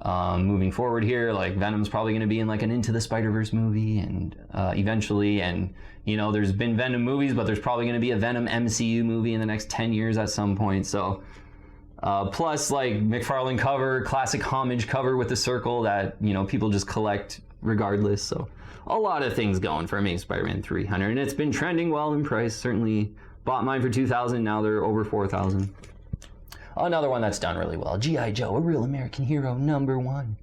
Moving forward here, like, Venom's probably going to be in like an Into the Spider-Verse movie, and eventually, and you know, there's been Venom movies, but there's probably going to be a Venom MCU movie in the next 10 years at some point. So plus, like, Mcfarlane cover, classic homage cover with the circle that, you know, people just collect regardless. So a lot of things going for Amazing Spider-Man 300, and it's been trending well in price. Certainly bought mine for $2,000, now they're over $4,000. Another one that's done really well, G.I. Joe, A Real American Hero number 1.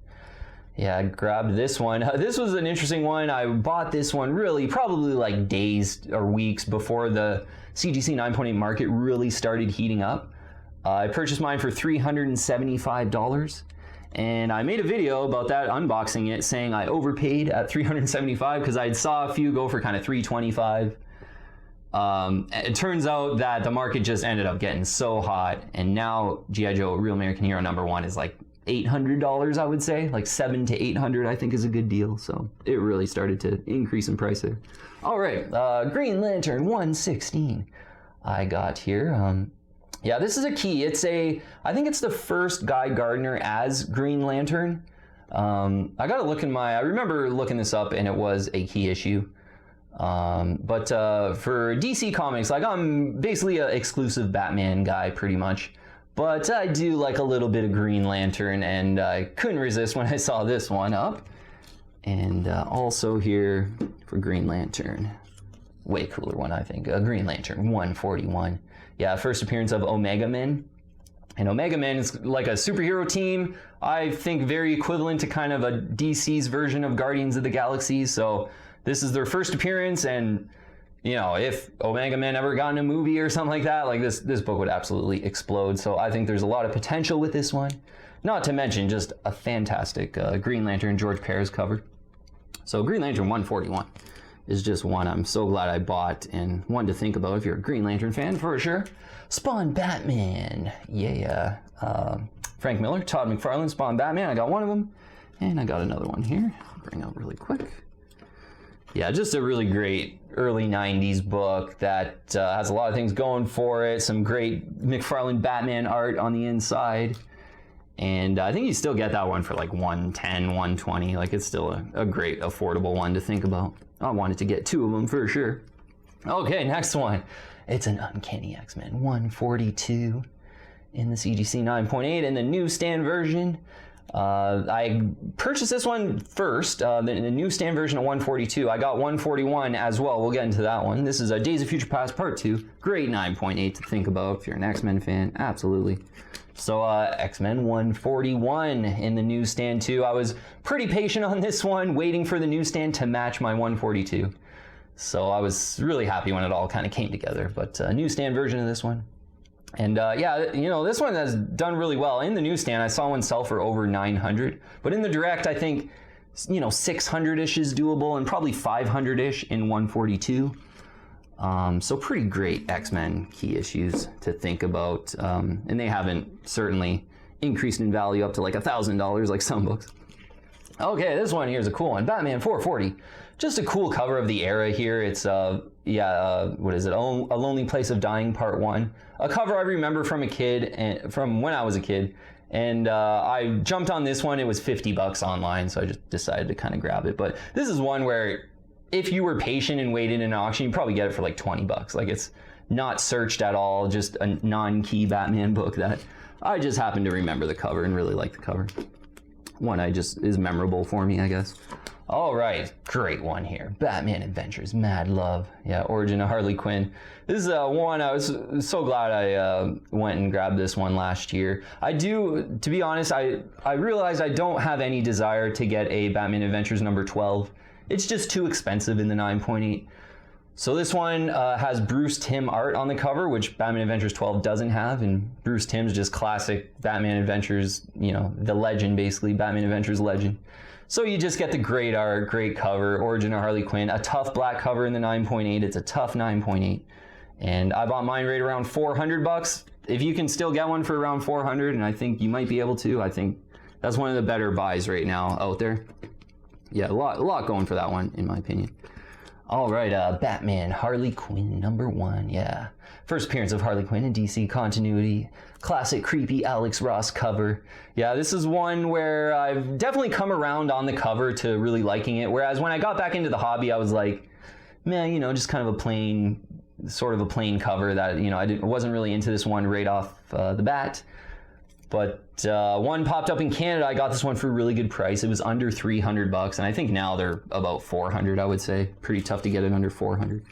Yeah, I grabbed this one. This was an interesting one. I bought this one really probably like days or weeks before the CGC 9.8 market really started heating up. I purchased mine for $375, and I made a video about that, unboxing it, saying I overpaid at $375 because I saw a few go for kind of $325. It turns out that the market just ended up getting so hot, and now G.I. Joe, Real American Hero number 1 is like $800, I would say, like $700 to $800, I think is a good deal. So it really started to increase in price there. All right, Green Lantern 116 I got here. Yeah, this is a key. I think it's the first Guy Gardner as Green Lantern. I remember looking this up, and it was a key issue. But for DC Comics, like, I'm basically an exclusive Batman guy pretty much, but I do like a little bit of Green Lantern, and I couldn't resist when I saw this one up. And also here for Green Lantern, way cooler one, I think, Green Lantern 141. Yeah, first appearance of Omega Men. And Omega Men is like a superhero team, I think very equivalent to kind of a DC's version of Guardians of the Galaxy. So this is their first appearance, and you know, if Omega Men ever got in a movie or something like that, like this book would absolutely explode. So I think there's a lot of potential with this one. Not to mention just a fantastic Green Lantern George Perez cover. So Green Lantern 141 is just one I'm so glad I bought, and one to think about if you're a Green Lantern fan for sure. Spawn Batman, yeah. Frank Miller, Todd McFarlane, Spawn Batman. I got one of them, and I got another one here. I'll bring out really quick. Yeah, just a really great early 90s book that has a lot of things going for it. Some great Mcfarlane Batman art on the inside. And I think you still get that one for like $110, $120. Like, it's still a great affordable one to think about. I wanted to get 2 of them for sure. Okay, next one. It's an Uncanny X-Men 142 in the CGC 9.8 in the newsstand version. I purchased this one first, the newsstand version of 142. I got 141 as well. We'll get into that one. This is Days of Future Past Part 2. Great 9.8 to think about if you're an X-Men fan. Absolutely. So X-Men 141 in the newsstand too. I was pretty patient on this one, waiting for the newsstand to match my 142. So I was really happy when it all kind of came together. But newsstand version of this one. And yeah, you know, this one has done really well. In the newsstand, I saw one sell for over 900. But in the direct, I think, you know, 600-ish is doable and probably 500-ish in 142. So pretty great X-Men key issues to think about. And they haven't certainly increased in value up to like $1,000 like some books. Okay, this one here is a cool one. Batman 440. Just a cool cover of the era here. It's, what is it? A Lonely Place of Dying Part 1. A cover I remember from a kid, and from when I was a kid. And I jumped on this one. It was $50 online, so I just decided to kind of grab it. But this is one where if you were patient and waited in an auction, you'd probably get it for like $20. Like, it's not searched at all, just a non-key Batman book that I just happened to remember the cover and really like the cover. One I just is memorable for me, I guess. All right, great one here. Batman Adventures, Mad Love. Yeah, Origin of Harley Quinn. This is one I was so glad I went and grabbed this one last year. To be honest, I realized I don't have any desire to get a Batman Adventures number 12. It's just too expensive in the 9.8. So this one has Bruce Timm art on the cover, which Batman Adventures 12 doesn't have. And Bruce Timm's just classic Batman Adventures, you know, the legend basically, Batman Adventures legend. So you just get the great art, great cover, Origin of Harley Quinn, a tough black cover in the 9.8. It's a tough 9.8. And I bought mine right around $400. If you can still get one for around 400, and I think you might be able to, I think that's one of the better buys right now out there. Yeah, a lot going for that one, in my opinion. All right, Batman, Harley Quinn, number 1, yeah. First appearance of Harley Quinn in DC continuity. Classic creepy Alex Ross cover. Yeah, this is one where I've definitely come around on the cover to really liking it. Whereas when I got back into the hobby, I was like, man, you know, just kind of a plain cover that, you know, I wasn't really into this one right off the bat. But one popped up in Canada. I got this one for a really good price. It was under $300, and I think now they're about $400, I would say. Pretty tough to get it under $400.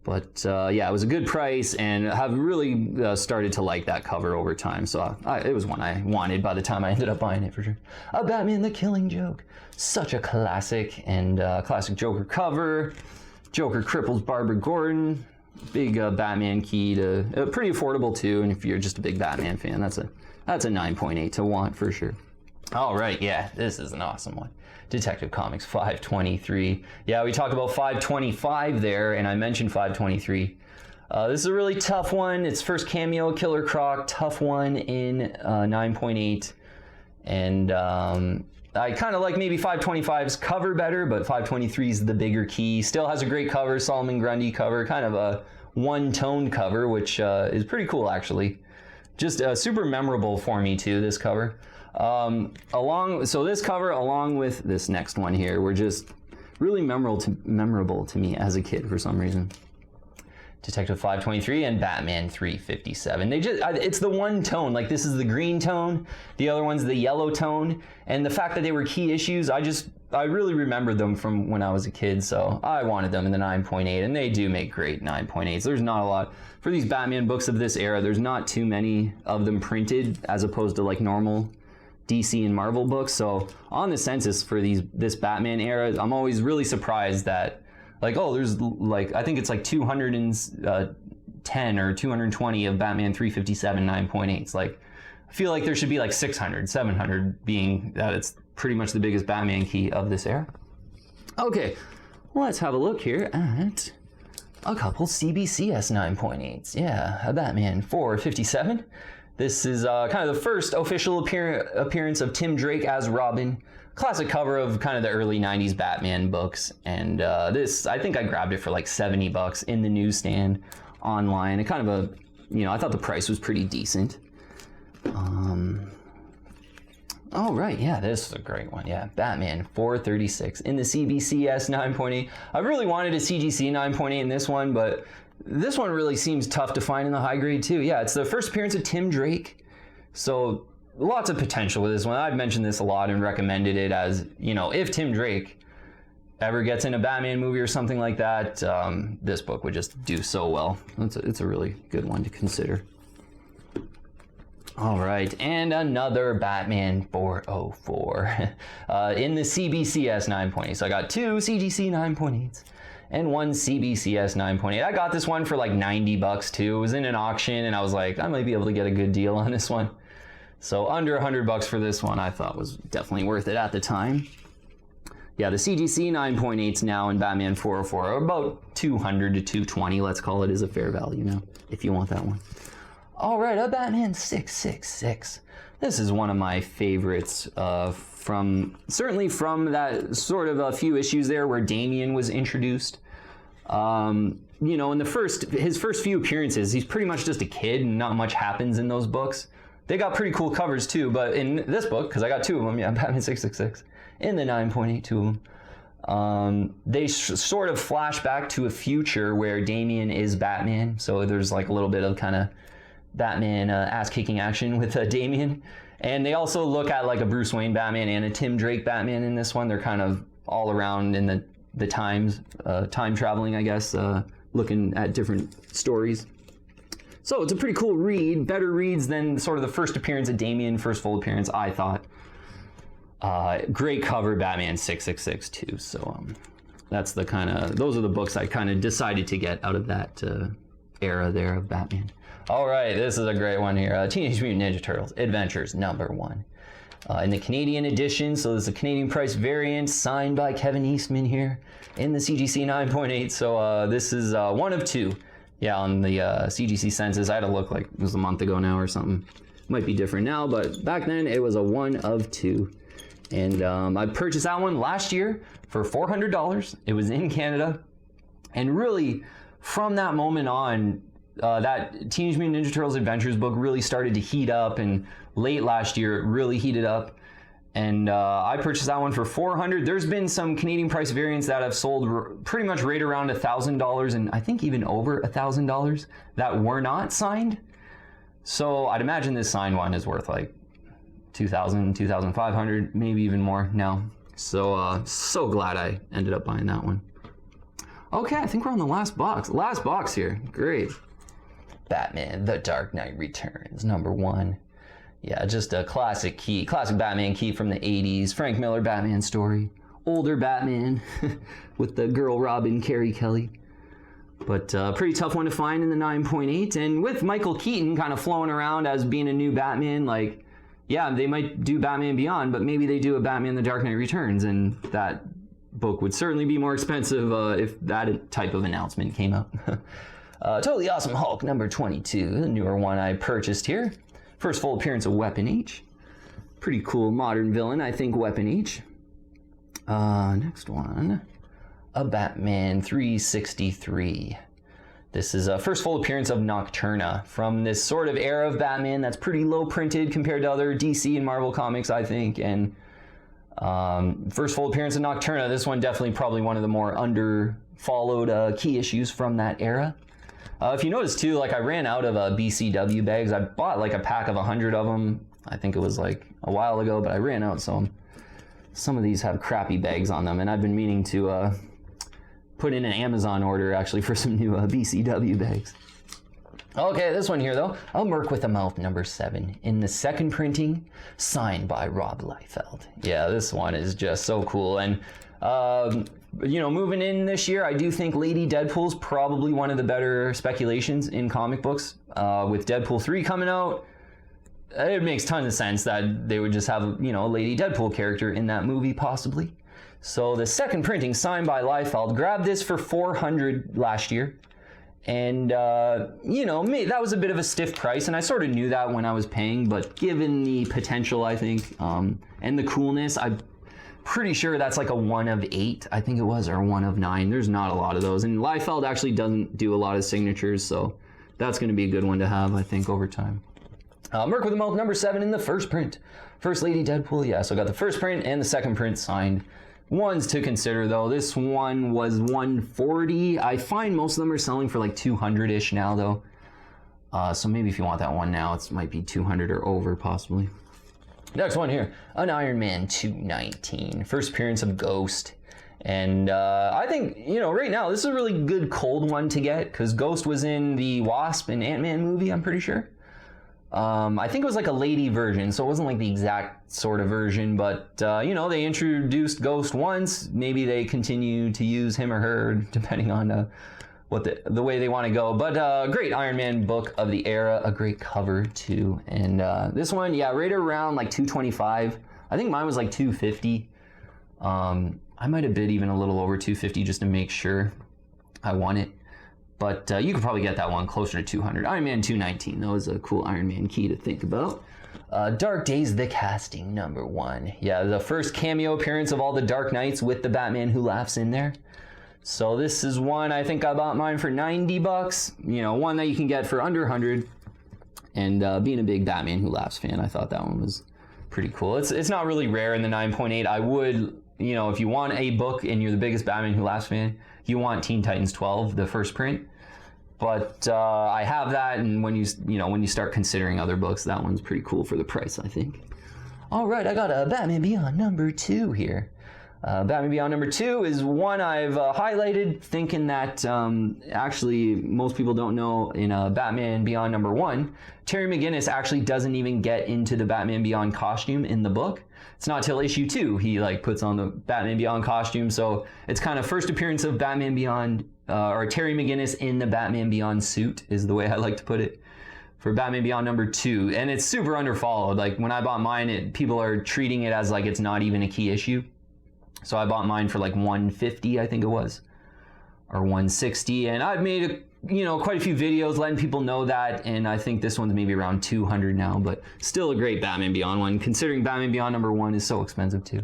But yeah, it was a good price, and I've really started to like that cover over time. So it was one I wanted by the time I ended up buying it for sure. Batman the Killing Joke. Such a classic, and classic Joker cover. Joker cripples Barbara Gordon. Big Batman key to pretty affordable too, and if you're just a big Batman fan, that's a 9.8 to want for sure. All right, yeah, this is an awesome one. Detective Comics 523. Yeah, we talked about 525 there, and I mentioned 523. This is a really tough one. It's first cameo, Killer Croc, tough one in 9.8, and I kind of like maybe 525's cover better, but 523's the bigger key. Still has a great cover, Solomon Grundy cover, kind of a one-tone cover, which is pretty cool actually. Just super memorable for me too, this cover. So this cover along with this next one here were just really memorable to me as a kid for some reason. Detective 523 and Batman 357. It's the one tone. Like, this is the green tone, the other one's the yellow tone, and the fact that they were key issues, I really remembered them from when I was a kid, so I wanted them in the 9.8, and they do make great 9.8s. There's not a lot for these Batman books of this era. There's not too many of them printed as opposed to like normal DC and Marvel books. So on the census for this Batman era, I'm always really surprised that, like, oh, there's like, I think it's like 210 or 220 of Batman 357 9.8s. Like, I feel like there should be like 600, 700, being that it's pretty much the biggest Batman key of this era. Okay, let's have a look here at a couple CBCS 9.8s. Yeah, a Batman 457. This is kind of the first official appearance of Tim Drake as Robin. classic cover of kind of the early 90s Batman books. And this, I think I grabbed it for like $70 in the newsstand online. It kind of I thought the price was pretty decent. Oh, right, yeah, this is a great one. Yeah, Batman 436 in the CBCS 9.8. I really wanted a CGC 9.8 in this one, but this one really seems tough to find in the high grade too. Yeah, it's the first appearance of Tim Drake. So lots of potential with this one. I've mentioned this a lot and recommended it as, if Tim Drake ever gets in a Batman movie or something like that, this book would just do so well. It's a really good one to consider. All right, and another Batman 404 in the CBCS 9.8. So I got 2 CGC 9.8s and 1 CBCS 9.8. I got this one for like $90 too. It was in an auction and I was like, I might be able to get a good deal on this one. So under $100 for this one I thought was definitely worth it at the time. Yeah, the CGC 9.8s now in Batman 404 are about $200 to $220, let's call it, is a fair value now, if you want that one. All right, a Batman 666. This is one of my favorites certainly from that sort of a few issues there where Damian was introduced. In his first few appearances, he's pretty much just a kid and not much happens in those books. They got pretty cool covers too, but in this book, because I got 2 of them, yeah, Batman 666, in the 9.8, 2 of them. They sort of flash back to a future where Damian is Batman, so there's like a little bit of kind of Batman ass-kicking action with Damian. And they also look at like a Bruce Wayne Batman and a Tim Drake Batman in this one. They're kind of all around in the times, time traveling, I guess, looking at different stories. So it's a pretty cool read, better reads than sort of the first appearance of Damian, first full appearance, I thought. Great cover, Batman 666 too. So that's those are the books I kind of decided to get out of that era there of Batman. All right, this is a great one here. Teenage Mutant Ninja Turtles Adventures Number One. In the Canadian edition, so this is a Canadian price variant signed by Kevin Eastman here in the CGC 9.8. So this is 1 of 2. Yeah, on the CGC census. I had to look like it was a month ago now or something. Might be different now, but back then it was a 1 of 2. And I purchased that one last year for $400. It was in Canada. And really, from that moment on, that Teenage Mutant Ninja Turtles Adventures book really started to heat up, and late last year it really heated up. And I purchased that one for $400. There's been some Canadian price variants that have sold pretty much right around $1,000, and I think even over $1,000 that were not signed. So I'd imagine this signed one is worth like $2,000, $2,500, maybe even more now. So so glad I ended up buying that one. Okay, I think we're on the last box. Last box here. Great. Batman: The Dark Knight Returns, number 1. Yeah, just a classic Batman key from the 80s. Frank Miller Batman story. Older Batman with the girl Robin, Carrie Kelly. But pretty tough one to find in the 9.8. And with Michael Keaton kind of flowing around as being a new Batman, like, yeah, they might do Batman Beyond, but maybe they do a Batman: The Dark Knight Returns, and that book would certainly be more expensive if that type of announcement came out. Totally Awesome Hulk, number 22, the newer one I purchased here. First full appearance of Weapon H. Pretty cool modern villain, I think, Weapon H. Next one, a Batman 363. This is a first full appearance of Nocturna from this sort of era of Batman that's pretty low printed compared to other DC and Marvel comics, I think. And first full appearance of Nocturna. This one definitely probably one of the more under-followed key issues from that era. If you notice too, like I ran out of BCW bags. I bought like a pack of 100 of them. I think it was like a while ago, but I ran out. So some of these have crappy bags on them, and I've been meaning to put in an Amazon order actually for some new BCW bags. Okay, this one here though, A Merc with a Mouth, number 7, in the second printing, signed by Rob Liefeld. Yeah, this one is just so cool. And moving in this year, I do think Lady Deadpool's probably one of the better speculations in comic books. With Deadpool 3 coming out, it makes tons of sense that they would just have, a Lady Deadpool character in that movie possibly. So the second printing, signed by Liefeld, grabbed this for $400 last year. And, that was a bit of a stiff price, and I sort of knew that when I was paying, but given the potential, I think, and the coolness, I pretty sure that's like a 1 of 8, I think it was, or 1 of 9. There's not a lot of those. And Liefeld actually doesn't do a lot of signatures, so that's going to be a good one to have, I think, over time. Merc with the Mouth, number 7 in the first print. First Lady Deadpool, yeah, so I got the first print and the second print signed. Ones to consider, though. This one was $140. I find most of them are selling for like $200-ish now, though. So maybe if you want that one now, it might be $200 or over, possibly. Next one here, an Iron Man 219. First appearance of Ghost. And I think, you know, right now, this is a really good cold one to get, because Ghost was in the Wasp and Ant-Man movie, I'm pretty sure. I think it was like a lady version, so it wasn't like the exact sort of version, but, you know, they introduced Ghost once. Maybe they continue to use him or her, depending on what the way they want to go. But great Iron Man book of the era, a great cover, too. And this one, yeah, right around like $225. I think mine was like $250. I might have bid even a little over $250 just to make sure I won it. But you could probably get that one closer to $200. Iron Man 219, that was a cool Iron Man key to think about. Dark Days, the casting, number 1. Yeah, the first cameo appearance of all the Dark Knights with the Batman Who Laughs in there. So this is one, I think I bought mine for $90. You know, one that you can get for under 100. And being a big Batman Who Laughs fan, I thought that one was pretty cool. It's not really rare in the 9.8. I would, you know, if you want a book and you're the biggest Batman Who Laughs fan, you want Teen Titans 12, the first print. But I have that, and when you start considering other books, that one's pretty cool for the price, I think. All right, I got a Batman Beyond number 2 here. Batman Beyond number 2 is one I've highlighted, thinking that actually most people don't know in Batman Beyond number 1, Terry McGinnis actually doesn't even get into the Batman Beyond costume in the book. It's not till issue 2 he like puts on the Batman Beyond costume, so it's kind of first appearance of Batman Beyond, or Terry McGinnis in the Batman Beyond suit is the way I like to put it, for Batman Beyond number 2. And it's super underfollowed. Like when I bought mine, people are treating it as like it's not even a key issue. So I bought mine for like $150, I think it was, or $160, and I've made quite a few videos letting people know that, and I think this one's maybe around $200 now, but still a great Batman Beyond one, considering Batman Beyond number 1 is so expensive too.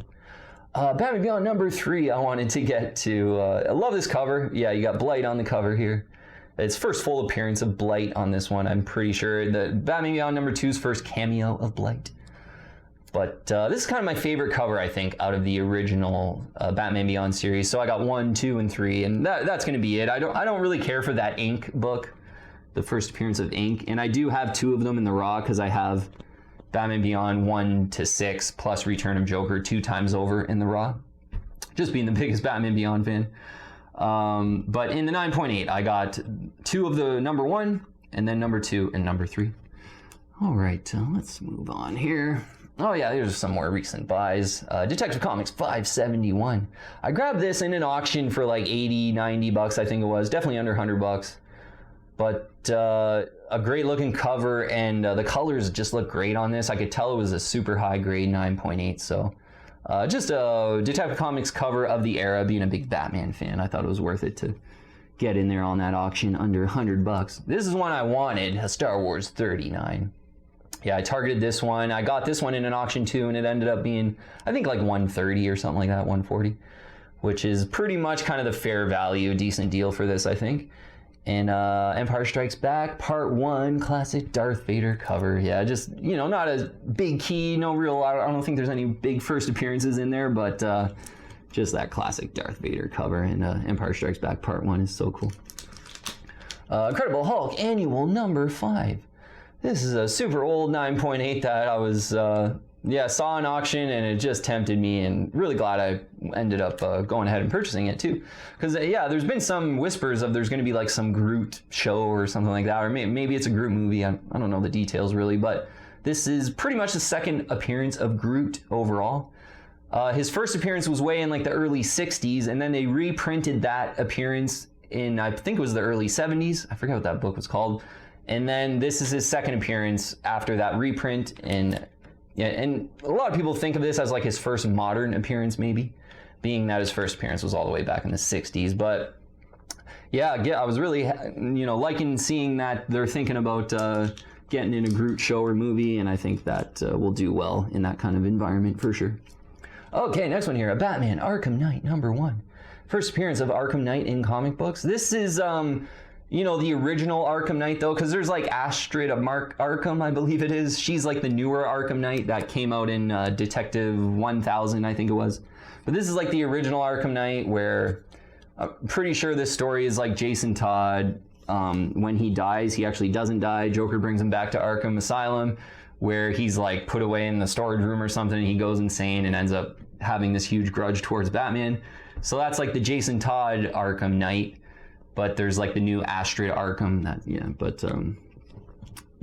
Batman Beyond number 3 I wanted to get to. I love this cover. Yeah, you got Blight on the cover here. It's first full appearance of Blight on this one, I'm pretty sure. The Batman Beyond number 2's first cameo of Blight. But this is kind of my favorite cover, I think, out of the original Batman Beyond series. So I got 1, 2, and 3, and that's going to be it. I don't really care for that Ink book, the first appearance of Ink, and I do have 2 of them in the raw because I have Batman Beyond 1 to 6 plus Return of Joker 2 times over in the raw, just being the biggest Batman Beyond fan. But in the 9.8, I got 2 of the number 1, and then number 2 and number 3. All right, let's move on here. Oh yeah, there's some more recent buys. Detective Comics 571. I grabbed this in an auction for like $80-$90, I think it was. Definitely under $100. But a great looking cover, and the colors just look great on this. I could tell it was a super high grade 9.8. So just a Detective Comics cover of the era. Being a big Batman fan, I thought it was worth it to get in there on that auction under $100. This is one I wanted, a Star Wars 39. Yeah, I targeted this one. I got this one in an auction too, and it ended up being, I think, like $130 or something like that, $140, which is pretty much kind of the fair value, decent deal for this, I think. And Empire Strikes Back, Part 1, classic Darth Vader cover. Yeah, just, not a big key, no real, I don't think there's any big first appearances in there, but just that classic Darth Vader cover. And Empire Strikes Back, Part 1 is so cool. Incredible Hulk, annual number 5. This is a super old 9.8 that I was, saw an auction, and it just tempted me, and really glad I ended up going ahead and purchasing it too. Because, there's been some whispers of there's going to be like some Groot show or something like that, or maybe it's a Groot movie. I don't know the details really, but this is pretty much the second appearance of Groot overall. His first appearance was way in like the early 60s, and then they reprinted that appearance in, I think it was the early 70s. I forget what that book was called. And then this is his second appearance after that reprint, and a lot of people think of this as like his first modern appearance, maybe, being that his first appearance was all the way back in the 60s. But I was really, liking seeing that they're thinking about getting in a Groot show or movie, and I think that will do well in that kind of environment for sure. Okay, next one here, a Batman Arkham Knight #1. First appearance of Arkham Knight in comic books. This is, you know, the original Arkham Knight, though, because there's like Astrid Arkham, I believe it is. She's like the newer Arkham Knight that came out in Detective 1000, I think it was. But this is like the original Arkham Knight, where I'm pretty sure this story is like Jason Todd. When he dies, he actually doesn't die. Joker brings him back to Arkham Asylum, where he's like put away in the storage room or something, and he goes insane and ends up having this huge grudge towards Batman. So that's like the Jason Todd Arkham Knight, but there's like the new Astrid Arkham.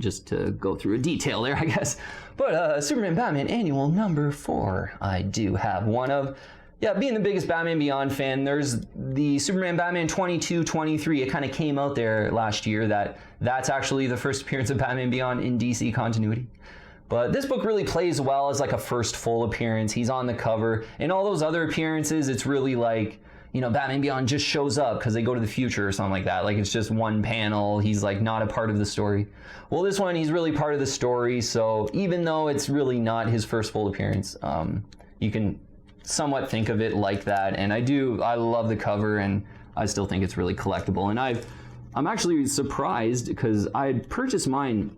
Just to go through a detail there, I guess. But Superman Batman Annual #4, I do have one of. Yeah, being the biggest Batman Beyond fan, there's the Superman Batman 22, 23. It kind of came out there last year that's actually the first appearance of Batman Beyond in DC continuity. But this book really plays well as like a first full appearance. He's on the cover. In all those other appearances, it's really like, you know, Batman Beyond just shows up because they go to the future or something like that. Like it's just one panel. He's like not a part of the story. Well, this one, he's really part of the story. So even though it's really not his first full appearance, you can somewhat think of it like that. And I love the cover, and I still think it's really collectible. And I'm actually surprised because I had purchased mine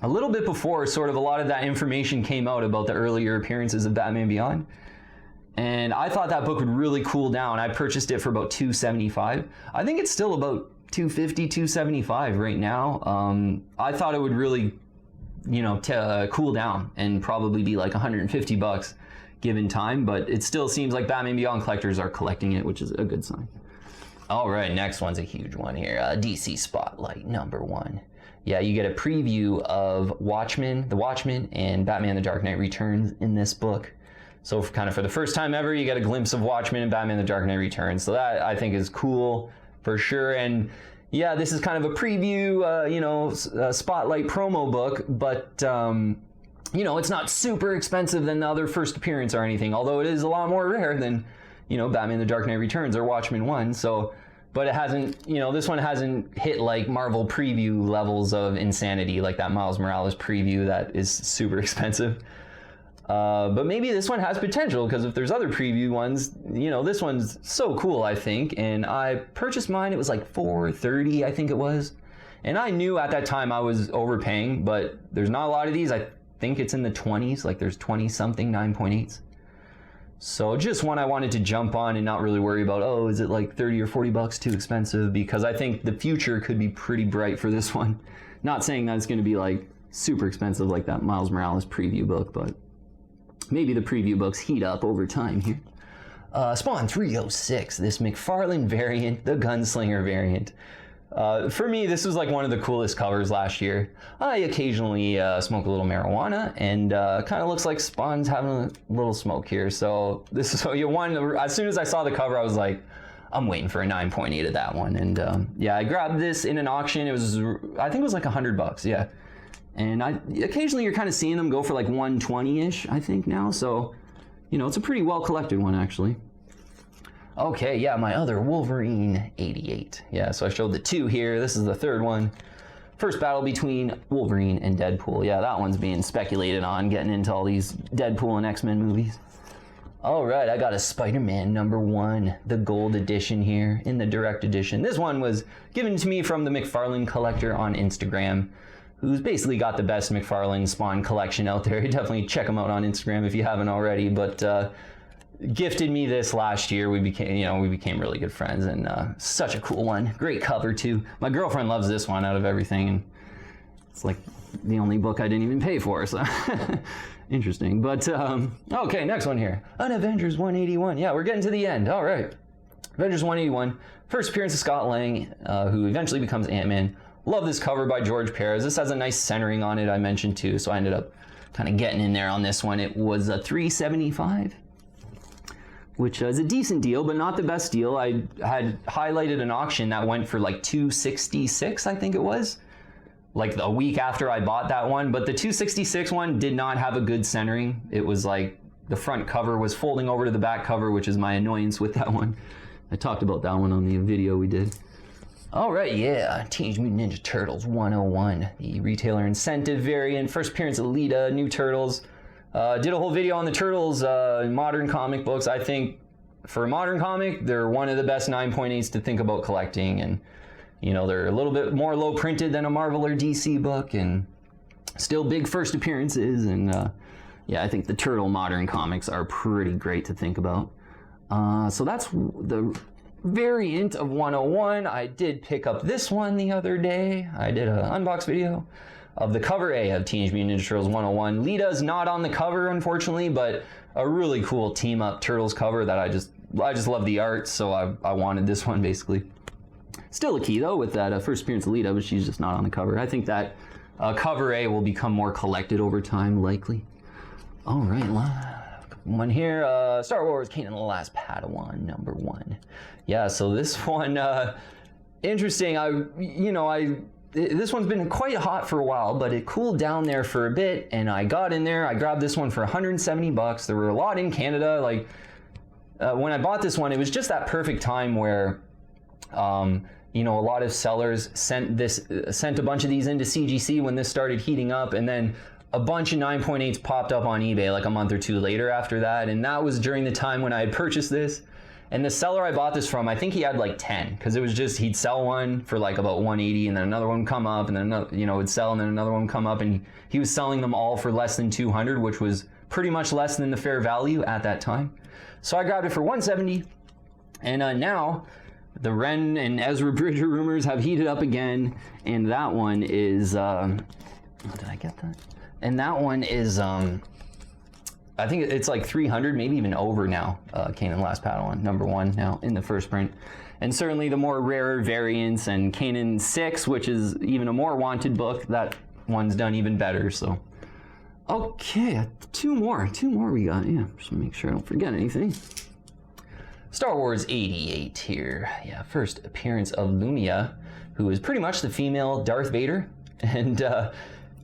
a little bit before sort of a lot of that information came out about the earlier appearances of Batman Beyond. And I thought that book would really cool down. I purchased it for about $275. I think it's still about $250, $275 right now. I thought it would really, you know, cool down and probably be like $150 given time, but it still seems like Batman Beyond collectors are collecting it, which is a good sign. All right, next one's a huge one here. DC Spotlight #1. Yeah, you get a preview of The Watchmen, and Batman The Dark Knight Returns in this book. So for the first time ever, you get a glimpse of Watchmen and Batman The Dark Knight Returns. So that I think is cool for sure. And yeah, this is kind of a preview, Spotlight promo book, but you know, it's not super expensive than the other first appearance or anything, although it is a lot more rare than, you know, Batman The Dark Knight Returns or Watchmen 1. So, but it hasn't, you know, this one hasn't hit like Marvel preview levels of insanity, like that Miles Morales preview that is super expensive. But maybe this one has potential, because if there's other preview ones, you know, this one's so cool, I think. And I purchased mine, it was like $430, I think it was. And I knew at that time I was overpaying, but there's not a lot of these. I think it's in the 20s, like there's 20 something 9.8s. So just one I wanted to jump on and not really worry about, oh, is it like 30 or 40 bucks too expensive? Because I think the future could be pretty bright for this one. Not saying that it's going to be like super expensive like that Miles Morales preview book, but maybe the preview books heat up over time here. Spawn 306, this Mcfarlane variant, the Gunslinger variant. For me, this was like one of the coolest covers last year. I occasionally smoke a little marijuana, and kind of looks like Spawn's having a little smoke here. So this is as soon as I saw the cover, I was like, I'm waiting for a 9.8 of that one. And yeah, I grabbed this in an auction. I think it was like $100, yeah. And occasionally you're kind of seeing them go for like 120-ish, I think now. So, you know, it's a pretty well collected one actually. Okay, yeah, my other Wolverine 88. Yeah, so I showed the two here. This is the third one. First battle between Wolverine and Deadpool. Yeah, that one's being speculated on, getting into all these Deadpool and X-Men movies. All right, I got a Spider-Man #1, the gold edition here in the direct edition. This one was given to me from the Mcfarlane collector on Instagram, who's basically got the best Mcfarlane Spawn collection out there. Definitely check him out on Instagram if you haven't already, but gifted me this last year. We became really good friends, and such a cool one. Great cover too. My girlfriend loves this one out of everything, and it's like the only book I didn't even pay for, so interesting. But okay, next one here. Avengers 181. Yeah, we're getting to the end. All right. Avengers 181. First appearance of Scott Lang, who eventually becomes Ant-Man. Love this cover by George Perez. This has a nice centering on it, I mentioned too, so I ended up kind of getting in there on this one. It was a $375. Which is a decent deal, but not the best deal. I had highlighted an auction that went for like $266, I think it was, like a week after I bought that one. But the $266 one did not have a good centering. It was like the front cover was folding over to the back cover, which is my annoyance with that one. I talked about that one on the video we did. All right, yeah, Teenage Mutant Ninja Turtles 101, the retailer incentive variant. First appearance of Lita, New Turtles. Did a whole video on the Turtles, modern comic books. I think for a modern comic, they're one of the best 9.8s to think about collecting, and you know, they're a little bit more low printed than a Marvel or DC book, and still big first appearances, and yeah, I think the Turtle modern comics are pretty great to think about. So that's the variant of 101. I did pick up this one the other day. I did an unbox video of the cover A of Teenage Mutant Ninja Turtles 101. Lita's not on the cover, unfortunately, but a really cool team up Turtles cover that I just love the art, so I wanted this one basically. Still a key though with that first appearance of Lita, but she's just not on the cover. I think that cover A will become more collected over time, likely. All right, one here, Star Wars: Kane and the Last Padawan, number 1. Yeah, so this one, interesting. This one's been quite hot for a while, but it cooled down there for a bit, and I got in there. I grabbed this one for 170 bucks. There were a lot in Canada. Like, when I bought this one, it was just that perfect time where, you know, a lot of sellers sent a bunch of these into CGC when this started heating up, and then a bunch of 9.8s popped up on eBay like a month or two later after that, and that was during the time when I had purchased this. And the seller I bought this from, I think he had like 10, because it was just, he'd sell one for like about 180, and then another one would come up, and then another, you know, would sell, and then another one would come up, and he was selling them all for less than 200, which was pretty much less than the fair value at that time. So I grabbed it for 170, and now the Ren and Ezra Bridger rumors have heated up again, and that one is, did I get that? And that one is, I think it's like 300, maybe even over now. Kane and the Last Padawan, number 1 now in the first print. And certainly the more rarer variants, and Kanan 6, which is even a more wanted book, that one's done even better, so. Okay, two more we got, yeah, just to make sure I don't forget anything. Star Wars 88 here. Yeah, first appearance of Lumia, who is pretty much the female Darth Vader. And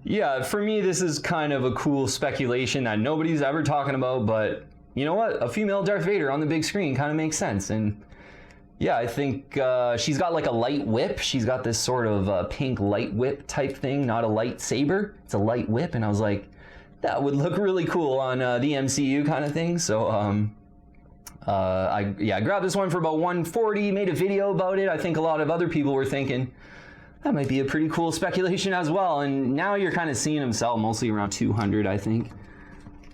yeah, for me, this is kind of a cool speculation that nobody's ever talking about, but you know what? A female Darth Vader on the big screen kind of makes sense. And yeah, I think she's got like a light whip. She's got this sort of pink light whip type thing, not a lightsaber. It's a light whip, and I was like, that would look really cool on the MCU kind of thing. So I grabbed this one for about 140, made a video about it. I think a lot of other people were thinking, that might be a pretty cool speculation as well, and now you're kind of seeing them sell mostly around 200, I think.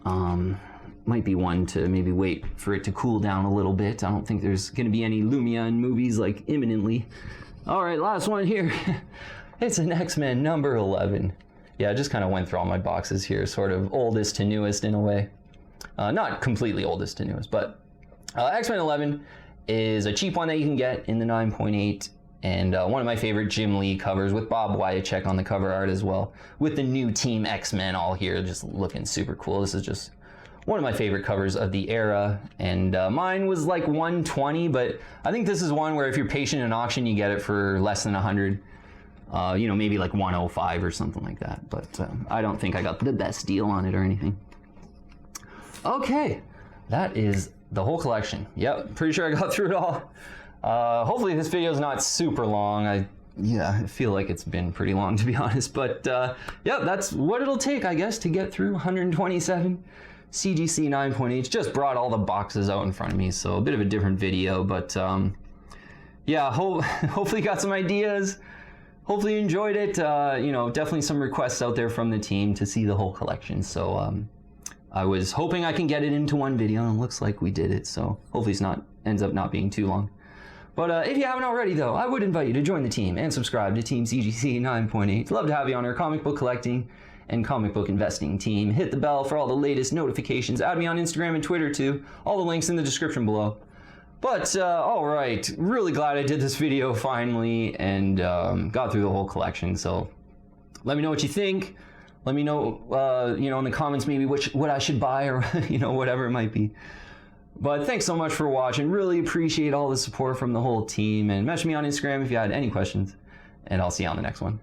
Might be one to maybe wait for it to cool down a little bit. I don't think there's going to be any Lumia in movies like imminently. All right, last one here. It's an X-Men number 11. Yeah, I just kind of went through all my boxes here, sort of oldest to newest in a way. Not completely oldest to newest, but X-Men 11 is a cheap one that you can get in the 9.8. And one of my favorite Jim Lee covers with Bob Wyacek on the cover art as well, with the new Team X-Men all here, just looking super cool. This is just one of my favorite covers of the era, and mine was like 120, but I think this is one where if you're patient in auction, you get it for less than 100. You know, maybe like 105 or something like that, but I don't think I got the best deal on it or anything. Okay, that is the whole collection. Yep, pretty sure I got through it all. Hopefully this video is not super long. I feel like it's been pretty long, to be honest, but yeah, that's what it'll take, I guess, to get through 127 CGC 9.8. Just brought all the boxes out in front of me, so a bit of a different video, but yeah, hopefully you got some ideas. Hopefully you enjoyed it. You know, definitely some requests out there from the team to see the whole collection, so I was hoping I can get it into one video, and it looks like we did it, so hopefully it's ends up not being too long. But if you haven't already, though, I would invite you to join the team and subscribe to Team CGC 9.8. Love to have you on our comic book collecting and comic book investing team. Hit the bell for all the latest notifications. Add me on Instagram and Twitter, too. All the links in the description below. But, all right, really glad I did this video finally and got through the whole collection. So let me know what you think. Let me know, you know, in the comments maybe what I should buy, or, you know, whatever it might be. But thanks so much for watching. Really appreciate all the support from the whole team. And message me on Instagram if you had any questions. And I'll see you on the next one.